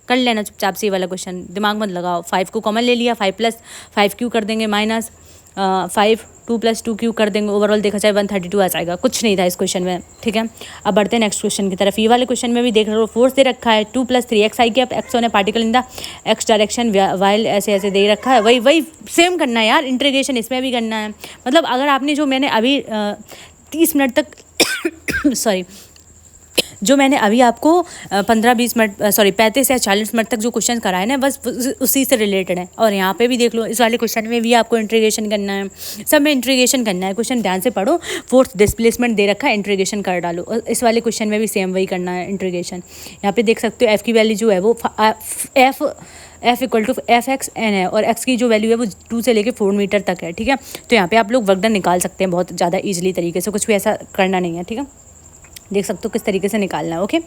कर लेना चुपचाप से ये वाला क्वेश्चन, दिमाग मत लगाओ। 5 को कॉमन ले लिया, 5 + 5 क्यू कर देंगे माइनस 5, 2 + 2 क्यू कर देंगे, ओवरऑल देखा जाए 132 आ जाएगा। कुछ नहीं था इस क्वेश्चन में, ठीक है। अब बढ़ते हैं नेक्स्ट क्वेश्चन की तरफ। ये वाले क्वेश्चन में भी देख लो, फोर्स दे रखा है 2 + 3xi x on A particle in the x direction while, ऐसे दे रखा है। वही सेम करना है यार, इंटीग्रेशन इसमें भी करना है। मतलब अगर आपने जो मैंने अभी 30 मिनट तक सॉरी जो मैंने अभी आपको 15-20 मिनट 35 या 40 मिनट तक जो क्वेश्चन कराए ना, बस उसी से रिलेटेड है। और यहाँ पे भी देख लो, इस वाले क्वेश्चन में भी आपको इंटीग्रेशन करना है, सब में इंटीग्रेशन करना है। क्वेश्चन ध्यान से पढ़ो, फोर्स डिस्प्लेसमेंट दे रखा है, इंटीग्रेशन कर डालो। और इस वाले क्वेश्चन में भी सेम वही करना है, इंटीग्रेशन। यहाँ पे देख सकते हो एफ़ की वैल्यू जो है वो F इक्वल टू F(x)n है, और x की जो वैल्यू है वो 2 से लेके 4 मीटर तक है, ठीक है। तो यहाँ पे आप लोग वर्क डन निकाल सकते हैं बहुत ज़्यादा ईजिली तरीके से, कुछ भी ऐसा करना नहीं है, ठीक है। देख सकते हो किस तरीके से निकालना है, ओके।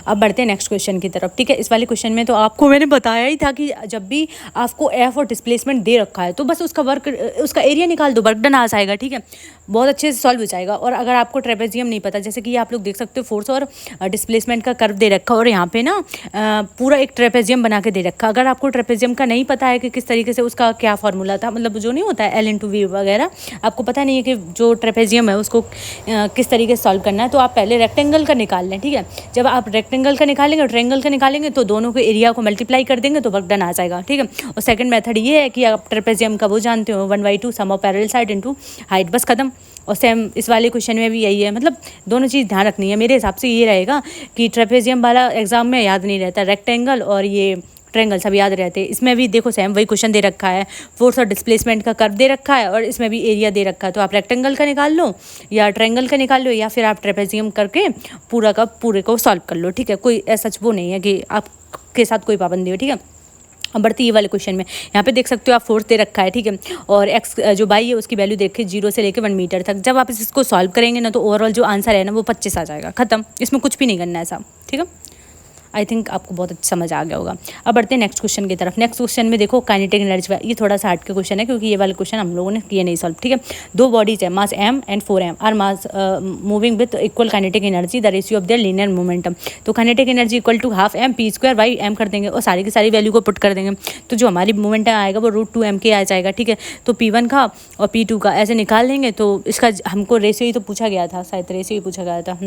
अब बढ़ते हैं नेक्स्ट क्वेश्चन की तरफ, ठीक है। इस वाले क्वेश्चन में तो आपको मैंने बताया ही था कि जब भी आपको F और डिस्प्लेसमेंट दे रखा है तो बस उसका एरिया निकाल दो, वर्क डन आ जाएगा, ठीक है। बहुत अच्छे से सॉल्व हो जाएगा। और अगर आपको ट्रेपेजियम नहीं पता, जैसे कि ये आप लोग देख सकते हो, फोर्स और डिस्प्लेसमेंट का कर्व दे रखा, और यहाँ पे ना पूरा एक ट्रेपेजियम बना के दे रखा। अगर आपको ट्रेपेजियम का नहीं पता है कि किस तरीके से उसका क्या फॉर्मूला था, मतलब जो नहीं होता है L/V वगैरह, आपको पता नहीं है कि जो ट्रेपेजियम है उसको किस तरीके से सॉल्व करना है, तो आप पहले रेक्टेंगल का निकाल लें, ठीक है। जब आप रेक्टेंगल का निकालेंगे और ट्रायंगल का निकालेंगे तो दोनों के एरिया को मल्टीप्लाई कर देंगे तो वर्क डन आ जाएगा, ठीक है। और सेकंड मेथड ये है कि आप ट्रेपेजियम का वो जानते हो, 1/2 sum of parallel side into height, बस खत्म। और सेम इस वाले क्वेश्चन में भी यही है, मतलब दोनों चीज़ ध्यान रखनी है। मेरे हिसाब से ये रहेगा कि ट्रेपेजियम वाला एग्जाम में याद नहीं रहता, रेक्टेंगल और ये ट्रायंगल सब याद रहते हैं। इसमें भी देखो सेम वही क्वेश्चन दे रखा है, फोर्स और डिस्प्लेसमेंट का कर्व दे रखा है, और इसमें भी एरिया दे रखा है। तो आप रेक्टेंगल का निकाल लो या ट्रायंगल का निकाल लो, या फिर आप ट्रेपेजियम करके पूरे को सॉल्व कर लो, ठीक है। कोई ऐसा वो नहीं है कि आपके साथ कोई पाबंदी हो, ठीक है। अब बढ़ती ये वाले क्वेश्चन में, यहाँ पे देख सकते हो आप फोर्स दे रखा है, ठीक है। और एक्स जो बाई है उसकी वैल्यू देखिए 0 से लेकर 1 मीटर तक। जब आप इसको सॉल्व करेंगे ना तो ओवरऑल जो आंसर है ना वो 25 आ जाएगा, खत्म। इसमें कुछ भी नहीं करना है साहब, ठीक है। आई थिंक आपको बहुत अच्छा समझ आ गया होगा। अब बढ़ते हैं नेक्स्ट क्वेश्चन की तरफ। नेक्स्ट क्वेश्चन में देखो काइनेटिक एनर्जी, ये थोड़ा सा हट के क्वेश्चन है क्योंकि ये वाले क्वेश्चन हम लोगों ने किए नहीं सॉल्व, ठीक है। 2 बॉडीज है, mass m and 4m are mass moving with equal kinetic energy, the ratio of their linear momentum. तो kinetic energy equal to ½ m p²/m कर देंगे और सारी की सारी वैल्यू को पुट कर देंगे, तो जो हमारी मोमेंटम आएगा वो √2m के आ जाएगा, ठीक है। तो P1 का और P2 का ऐसे निकाल लेंगे। तो इसका हमको रेशियो ही तो पूछा गया था, शायद रेशियो ही पूछा गया था।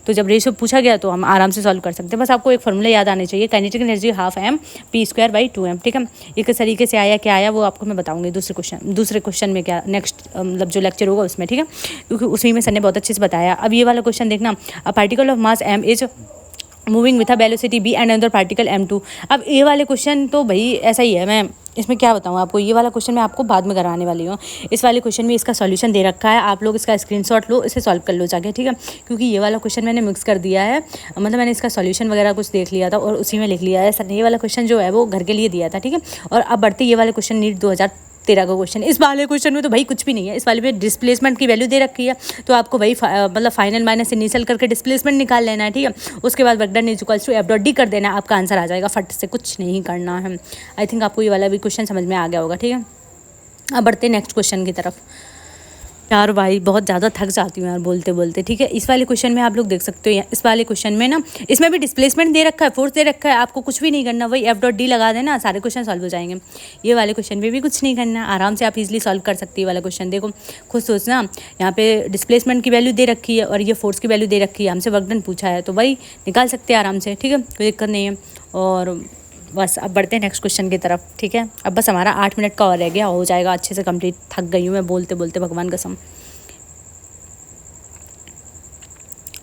तो जब रेशियो पूछा गया तो हम आराम से सॉल्व कर सकते हैं। बस आपको एक फॉर्मूला फॉर्मूला याद आने चाहिए। Kinetic energy half m p²/2m, ठीक है। ये किस तरीके से आया, क्या आया, वो आपको मैं बताऊंगी दूसरे क्वेश्चन में, क्या नेक्स्ट मतलब जो लेक्चर होगा उसमें, ठीक है, क्योंकि उसी में सर ने बहुत अच्छे से बताया। अब ये वाला क्वेश्चन देखना, a particle of mass m is moving with a velocity b and another particle m2। अब ये वाले क्वेश्चन तो भाई ऐसा ही है, मैं इसमें क्या बताऊँ आपको, ये वाला क्वेश्चन मैं आपको बाद में कराने वाली हूँ। इस वाले क्वेश्चन में इसका सॉल्यूशन दे रखा है, आप लोग इसका स्क्रीनशॉट लो, इसे सॉल्व कर लो जाके, ठीक है, क्योंकि ये वाला क्वेश्चन मैंने मिक्स कर दिया है, मतलब मैंने इसका सॉल्यूशन वगैरह कुछ देख लिया था और उसी में लिख लिया है। सर ने ये वाला क्वेश्चन जो है वो घर के लिए दिया था, ठीक है। और अब बढ़ते ये वाले क्वेश्चन नीट 2013 का क्वेश्चन। इस वाले क्वेश्चन में तो भाई कुछ भी नहीं है, इस वाले में डिस्प्लेसमेंट की वैल्यू दे रखी है, तो आपको भाई मतलब फाइनल माइनस इनिशियल करके डिस्प्लेसमेंट निकाल लेना है, ठीक है। उसके बाद work done is equals to f.d कर देना है, आपका आंसर आ जाएगा, फट से, कुछ नहीं करना है। आई थिंक आपको ये वाला भी क्वेश्चन समझ में आ गया होगा, ठीक है। अब बढ़ते नेक्स्ट क्वेश्चन की तरफ। यार भाई बहुत ज़्यादा थक जाती हूँ यार बोलते बोलते, ठीक है। इस वाले क्वेश्चन में आप लोग देख सकते हो, इस वाले क्वेश्चन में ना, इसमें भी डिस्प्लेसमेंट दे रखा है, फोर्स दे रखा है, आपको कुछ भी नहीं करना, वही f.d लगा देना, सारे क्वेश्चन सॉल्व हो जाएंगे। ये वाले क्वेश्चन में भी कुछ नहीं करना, आराम से आप इजीली सॉल्व कर सकती है वाला क्वेश्चन। देखो खुद सोचना, यहाँ पे डिस्प्लेसमेंट की वैल्यू दे रखी है और ये फोर्स की वैल्यू दे रखी है, हमसे वर्क डन पूछा है, तो वही निकाल सकते हैं आराम से, ठीक है, कोई दिक्कत नहीं है। और बस अब बढ़ते हैं नेक्स्ट क्वेश्चन की तरफ, ठीक है। अब बस हमारा 8 मिनट का और रह गया, हो जाएगा अच्छे से कंप्लीट। थक गई हूँ मैं बोलते बोलते, भगवान कसम।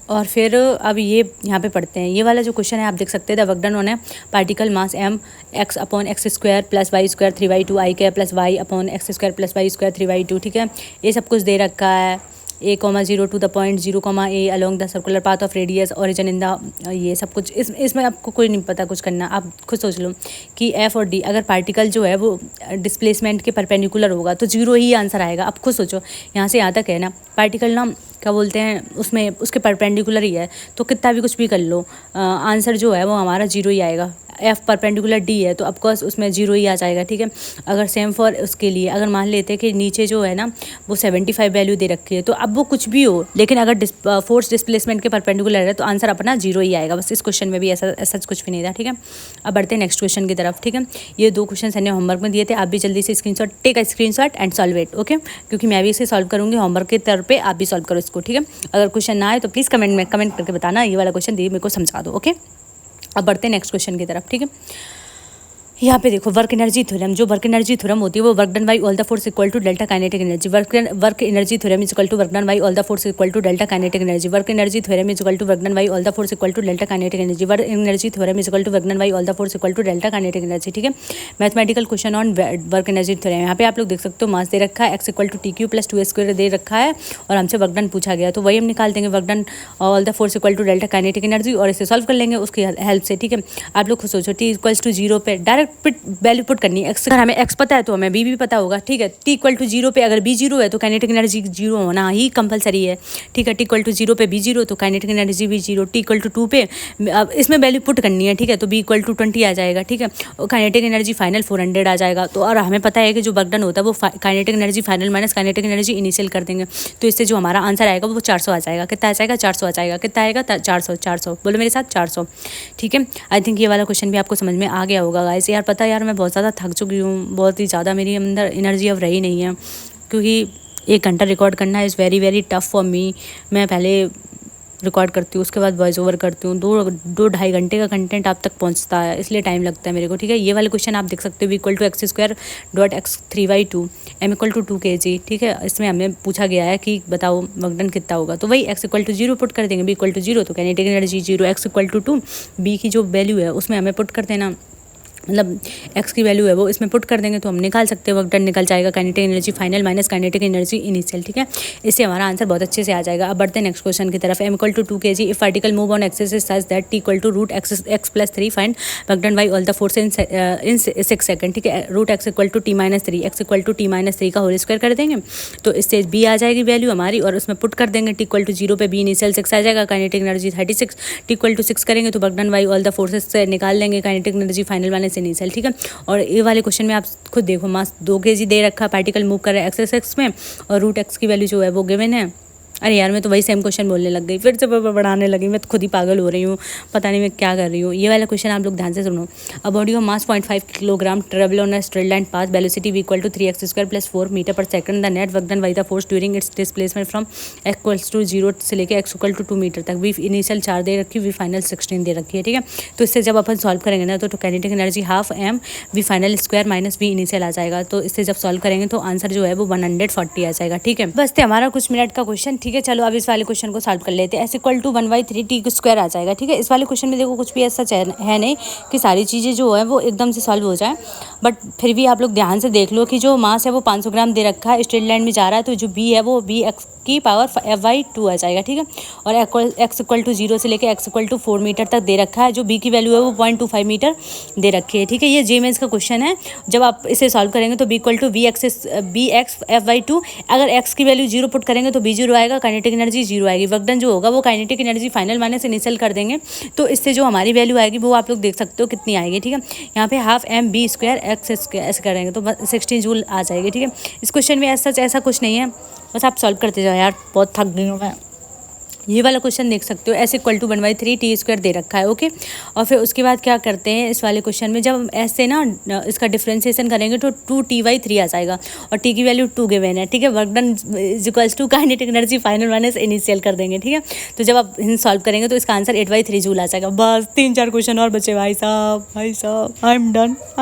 और फिर अब ये यहाँ पे पढ़ते हैं, ये वाला जो क्वेश्चन है आप देख सकते हैं, द वर्क डन ऑन है particle mass m x/x² + y² 3/2 i के plus y upon x² + y² 3/2, ठीक है। ये सब कुछ दे रखा है, a,0 to the point 0,a along the circular path of radius origin in the, ये सब कुछ इसमें आपको कोई नहीं पता कुछ करना, आप खुद सोच लो कि f और d, अगर पार्टिकल जो है वो डिस्प्लेसमेंट के परपेंडिकुलर होगा तो 0 ही आंसर आएगा। आप खुद सोचो, यहाँ से यहाँ तक है ना, पार्टिकल ना क्या बोलते हैं, उसमें उसके परपेंडिकुलर ही है, तो कितना भी कुछ भी कर लो, आंसर जो है वो हमारा 0 ही आएगा। f परपेंडिकुलर d है तो ऑफकोर्स उसमें 0 ही आ जाएगा, ठीक है। अगर सेम फॉर उसके लिए अगर मान लेते हैं कि नीचे जो है ना वो 75 वैल्यू दे रखी है, तो अब वो कुछ भी हो, लेकिन अगर फोर्स डिस्प्लेसमेंट के परपेंडिकुलर है तो आंसर अपना 0 ही आएगा। बस इस क्वेश्चन में भी ऐसा कुछ भी नहीं था, ठीक है। अब बढ़ते हैं नेक्स्ट क्वेश्चन की तरफ, ठीक है। ये 2 क्वेश्चन मैंने होमवर्क में दिए थे, आप भी जल्दी से take a screenshot and solve it, okay, क्योंकि मैं भी इसे सॉल्व करूँगी होमवर्क के तौर पर, आप भी सॉल्व करो इसको, ठीक है। अगर क्वेश्चन ना आए तो प्लीज़ कमेंट करके बताना, ये वाला क्वेश्चन दिए मेरे को समझा दो, ओके। अब बढ़ते हैं नेक्स्ट क्वेश्चन की तरफ, ठीक है। यहाँ पे देखो वर्क एनर्जी थ्योरम, जो वर्क एनर्जी थ्योरम होती है वो work done by all the force equal to delta kinetic energy. Work energy theorem is equal to work done by all the force equal to delta kinetic energy. Work energy theorem is equal to work done by all the force equal to delta kinetic energy. Work energy theorem is equal to work done by all the force equal to delta kinetic energy, ठीक है। Mathematical question on work energy theorem, यहाँ पे आप लोग देख सकते हो मास दे रखा है x equal to TQ + 2a² दे रखा है और हमसे वर्क डन पूछा गया, तो वही हम निकाल देंगे, work done all the force equal to delta kinetic energy, और इसे सॉल्व कर लेंगे उसकी हेल्प से, ठीक है। आप लोग खुद सोचो t इक्वल्स टू 0 पे डायरेक्ट वैल्यू पुट करनी है, अगर हमें x पता है तो हमें b भी पता होगा, ठीक है। t इक्वल टू 0 पे अगर b 0 है तो काइनेटिक एनर्जी 0 होना ही कंपलसरी है, ठीक है। t इक्वल टू 0 पे b 0 तो काइनेटिक एनर्जी भी 0। t इक्वल टू 2 पे अब इसमें वैल्यू पुट करनी है, ठीक है, तो b इक्वल टू 20 आ जाएगा, ठीक है। और काइनेटिक एनर्जी फाइनल 400 आ जाएगा। तो और हमें पता है कि जो वर्क डन होता है वो kinetic energy final minus kinetic energy initial कर देंगे, तो इससे जो हमारा आंसर आएगा वो 400 आ जाएगा। कितना आ जाएगा? 400 आ जाएगा। कितना आएगा? 400 बोलो मेरे साथ, 400, ठीक है। आई थिंक ये वाला क्वेश्चन भी आपको समझ में आ गया होगा गाइस। यार पता है यार मैं बहुत ज़्यादा थक चुकी हूँ, बहुत ही ज़्यादा मेरी अंदर एनर्जी अब रही नहीं है, क्योंकि 1 घंटा रिकॉर्ड करना is very very tough for me. मैं पहले रिकॉर्ड करती हूँ, उसके बाद वॉइस ओवर करती हूँ, 2-2.5 घंटे का कंटेंट आप तक पहुँचता है, इसलिए टाइम लगता है मेरे को, ठीक है। ये वाले क्वेश्चन आप देख सकते हो, equal to x² (x3/2 m equal to 2 kg, ठीक है। इसमें हमें पूछा गया है कि बताओ वर्क डन कितना होगा, तो वही x इक्वल टू 0 पुट कर देंगे, b इक्वल टू 0 तो kinetic energy 0, x equal to 2, b की जो वैल्यू है उसमें हमें पुट कर देना, मतलब x की वैल्यू है वो इसमें पुट कर देंगे तो हम निकाल सकते हैं, वर्क डन निकल जाएगा, kinetic energy final minus kinetic energy initial, ठीक है। इससे हमारा आंसर बहुत अच्छे से आ जाएगा। अब बढ़ते हैं नेक्स्ट क्वेश्चन की तरफ। m equal to 2 kg if particle move on axis such that t equal to root x plus 3 find work done by all the force in 6 second, ठीक है। Root x equal to t-3, x equal to t-3 का होल स्क्वायर कर देंगे तो इससे b आ जाएगी वैल्यू हमारी, और उसमें पुट कर देंगे t इक्वल टू 0 पे b इनिशियल 6 आ जाएगा, kinetic energy 36, t equal to 6 करेंगे तो work done by all the forces से निकाल लेंगे kinetic energy final minus initial, ठीक है। और ये वाले क्वेश्चन में आप खुद देखो, मास 2 kg दे रखा, पार्टिकल मूव कर रहा है एक्स में, और रूट x की वैल्यू जो है वो गिवन है अरे यार मैं तो वही सेम क्वेश्चन बोलने लग गई, फिर से बढ़ाने लगी, मैं तो खुद ही पागल हो रही हूँ, पता नहीं मैं क्या कर रही हूँ। ये वाला क्वेश्चन आप लोग ध्यान से सुनो। A body of mass 0.5 kilogram travel on a straight line path velocity equal to 3x² + 4 metre पर second. The net work done by the force during its displacement from x = 0 से लेकर x = 2 मीटर तक। वी इनिशियल 4 दे रखी, वी फाइनल 16 दे रखी है, ठीक है। तो इससे जब अपन सॉल्व करेंगे ना तो kinetic energy half m V final square minus V initial आ जाएगा। तो इससे जब सॉल्व करेंगे तो आंसर जो है वो 140 आ जाएगा, ठीक है। बस थे हमारा कुछ मिनट का क्वेश्चन, ठीक है। चलो अब इस वाले क्वेश्चन को सॉल्व कर लेते हैं। s = 1/3t² आ जाएगा, ठीक है। इस वाले क्वेश्चन में देखो कुछ भी ऐसा है नहीं कि सारी चीज़ें जो है वो एकदम से सॉल्व हो जाए, बट फिर भी आप लोग ध्यान से देख लो कि जो मास है वो 500 ग्राम दे रखा है, स्ट्रेट लाइन में जा रहा है, तो जो b है वो bx⁴ आ जाएगा, ठीक है। और x = 0 से लेकर x = 4 मीटर तक दे रखा है, जो b की वैल्यू है वो 0.25 मीटर दे रखी है, ठीक है। ये जेमेंस का क्वेश्चन है। जब आप इसे सॉल्व करेंगे तो b = bx⁴ अगर x की वैल्यू 0 पुट करेंगे तो b 0 आएगा, काइनेटिक एनर्जी 0 आएगी। वर्क डन जो होगा वो kinetic energy final minus initial कर देंगे, तो इससे जो हमारी वैल्यू आएगी वो आप लोग देख सकते हो कितनी आएगी, ठीक है। यहाँ पे हाफ m b² x² ऐसे करेंगे तो 16 जूल आ जाएगी, ठीक है। इस क्वेश्चन में ऐसा कुछ नहीं है, बस आप सॉल्व करते जाओ यार, बहुत थक गई हूँ मैं। ये वाला क्वेश्चन देख सकते हो, s = 1/3t² दे रखा है, ओके। और फिर उसके बाद क्या करते हैं इस वाले क्वेश्चन में, जब ऐसे ना इसका डिफ्रेंसिएशन करेंगे तो 2t/3 आ जाएगा और t की वैल्यू 2 गिवन है, ठीक है। Work done = kinetic energy final minus initial कर देंगे, ठीक है। तो जब आप सॉल्व करेंगे तो इसका आंसर 8/3 जूल आ जाएगा। बस 3-4 क्वेश्चन और बचे भाई साहब, I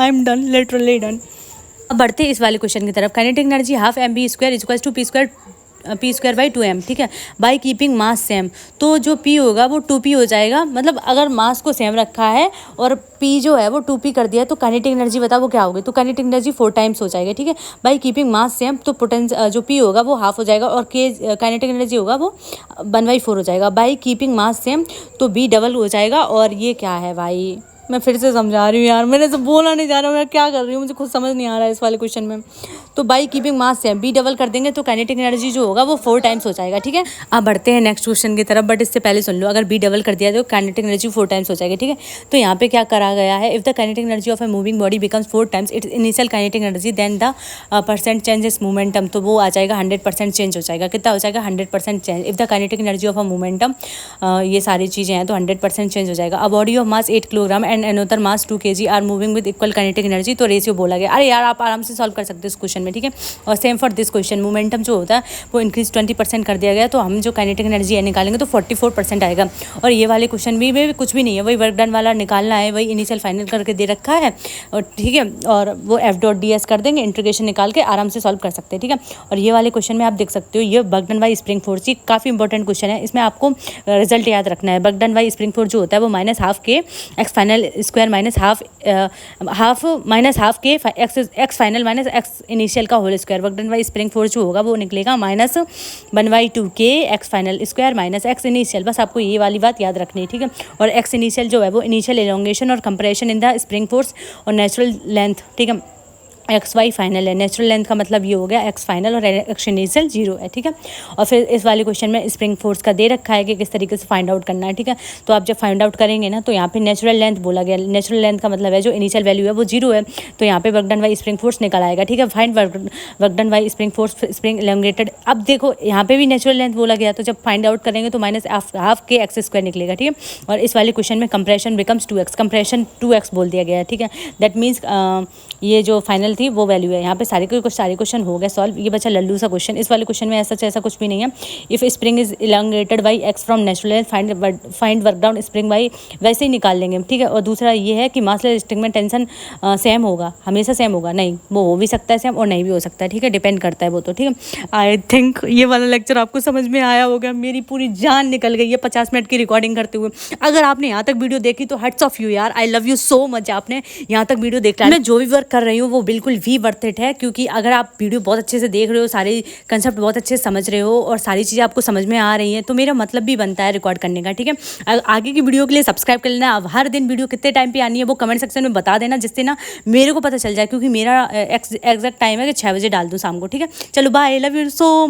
am done literally done. अब बढ़ते हैं इस वाले क्वेश्चन की तरफ। Kinetic energy half m b² = p²/2m, ठीक है। बाय कीपिंग मास सेम, तो जो p होगा वो 2p हो जाएगा, मतलब अगर मास को सेम रखा है और p जो है वो 2p कर दिया तो काइनेटिक एनर्जी बताओ वो क्या होगी, तो काइनेटिक एनर्जी 4 टाइम्स हो जाएगा, ठीक है। बाय कीपिंग मास सेम, तो जो p होगा वो हाफ हो जाएगा और k काइनेटिक एनर्जी होगा वो 1/4 हो जाएगा। बाय कीपिंग मास सेम, तो b डबल हो जाएगा। और ये क्या है भाई, मैं फिर से समझा रही हूँ यार, मेरे से बोला नहीं जा रहा, मैं क्या कर रही हूँ, मुझे खुद समझ नहीं आ रहा है इस वाले क्वेश्चन में। तो by keeping mass same, b double कर देंगे तो काइनेटिक एनर्जी जो होगा वो 4 टाइम्स हो जाएगा, ठीक है। अब बढ़ते हैं नेक्स्ट क्वेश्चन की तरफ, बट इससे पहले सुन लो, अगर बी डबल कर दिया तो काइनेटिक एनर्जी 4 टाइम्स हो जाएगी, ठीक है। तो यहाँ पे क्या करा गया है, if the kinetic energy of a moving body becomes 4 times its initial kinetic energy then the % change is momentum, तो वो आ जाएगा 100% चेंज हो जाएगा। कितना हो जाएगा, 100% change. If the kinetic energy of a momentum, ये सारी चीज़ें हैं तो 100% चेंज हो जाएगा। A body of mass 8 kilogram and another mass 2 kg are moving with equal kinetic energy, तो रेशियो बोला गया। अरे यार आप आराम से सॉल्व कर सकते हो इस क्वेश्चन में, ठीक है। और same for this question, momentum जो होता है वो इंक्रीज 20% कर दिया गया, तो हम जो काइनेटिक एनर्जी है निकालेंगे तो 44% आएगा। और ये वाले क्वेश्चन भी कुछ भी नहीं है, वही वर्क डन वाला निकालना है, वही इनिशियल फाइनल करके दे रखा है, और ठीक है। और वो F.ds कर देंगे, इंटीग्रेशन निकाल के आराम से सॉल्व कर सकते हैं, ठीक है। और ये वाले क्वेश्चन में आप देख सकते हो, ये work done by spring force, ये काफ़ी इंपॉर्टेंट क्वेश्चन है, इसमें आपको रिजल्ट याद रखना है। Work done by spring force जो होता है वो -12 k x final square minus half के x final minus x initial का whole square. Work done by spring force जो होगा वो निकलेगा -1/2 k x final square minus x initial. बस आपको ये वाली बात याद रखनी है, ठीक है। और एक्स इनिशियल जो है वो इनिशियल एलोंगेशन और compression in the spring force और नेचुरल लेंथ, ठीक है। XY फाइनल है, नेचुरल लेंथ का मतलब ये हो गया x फाइनल और x इनिशियल 0 है, ठीक है। और फिर इस वाले क्वेश्चन में स्प्रिंग फोर्स का दे रखा है कि किस तरीके से फाइंड आउट करना है, ठीक है। तो आप जब फाइंड आउट करेंगे ना तो यहाँ पे नेचुरल लेंथ बोला गया, नेचुरल लेंथ का मतलब है जो इनिशियल वैल्यू है वो 0 है, तो यहाँ पे work done by spring force निकल आएगा, ठीक है। Find work done by spring force spring elongated. अब देखो यहाँ पे भी नेचुरल लेंथ बोला गया, तो जब फाइंड आउट करेंगे तो -12 k x स्क्वायर निकलेगा, ठीक है। और इस वाले क्वेश्चन में compression becomes 2x, compression 2x बोल दिया गया है, ठीक है। दैट मीन्स ये जो फाइनल थी वो वैल्यू है। यहाँ पे सारे क्वेश्चन हो गए सॉल्व। ये बचा लल्लू सा क्वेश्चन, इस वाले क्वेश्चन में ऐसा कुछ भी नहीं है। If spring is elongated by x from natural length find work down spring by, वैसे ही निकाल लेंगे, ठीक है। और दूसरा ये है कि मासलेस स्ट्रिंग में टेंशन सेम होगा, हमेशा सेम होगा, नहीं वो हो भी सकता है सेम और नहीं भी हो सकता है, ठीक है, डिपेंड करता है वो, तो ठीक है। आई थिंक ये वाला लेक्चर आपको समझ में आया होगा। मेरी पूरी जान निकल गई है 50 मिनट की रिकॉर्डिंग करते हुए। अगर आपने यहाँ तक वीडियो देखी तो हेड्स ऑफ यू यार, I love you so much, आपने यहाँ तक वीडियो देख लिया। मैं जो भी वर्क कर रही हूँ वो बिल्कुल भी वर्थ इट है, क्योंकि अगर आप वीडियो बहुत अच्छे से देख रहे हो, सारे कंसेप्ट बहुत अच्छे से समझ रहे हो और सारी चीज़ें आपको समझ में आ रही हैं, तो मेरा मतलब भी बनता है रिकॉर्ड करने का, ठीक है। आगे की वीडियो के लिए सब्सक्राइब कर लेना। अब हर दिन वीडियो कितने टाइम पे आनी है वो कमेंट सेक्शन में बता देना, जिससे ना मेरे को पता चल जाए, क्योंकि मेरा एग्जैक्ट टाइम है कि 6 बजे डाल दूँ शाम को, ठीक है। चलो बाय, लव यू सो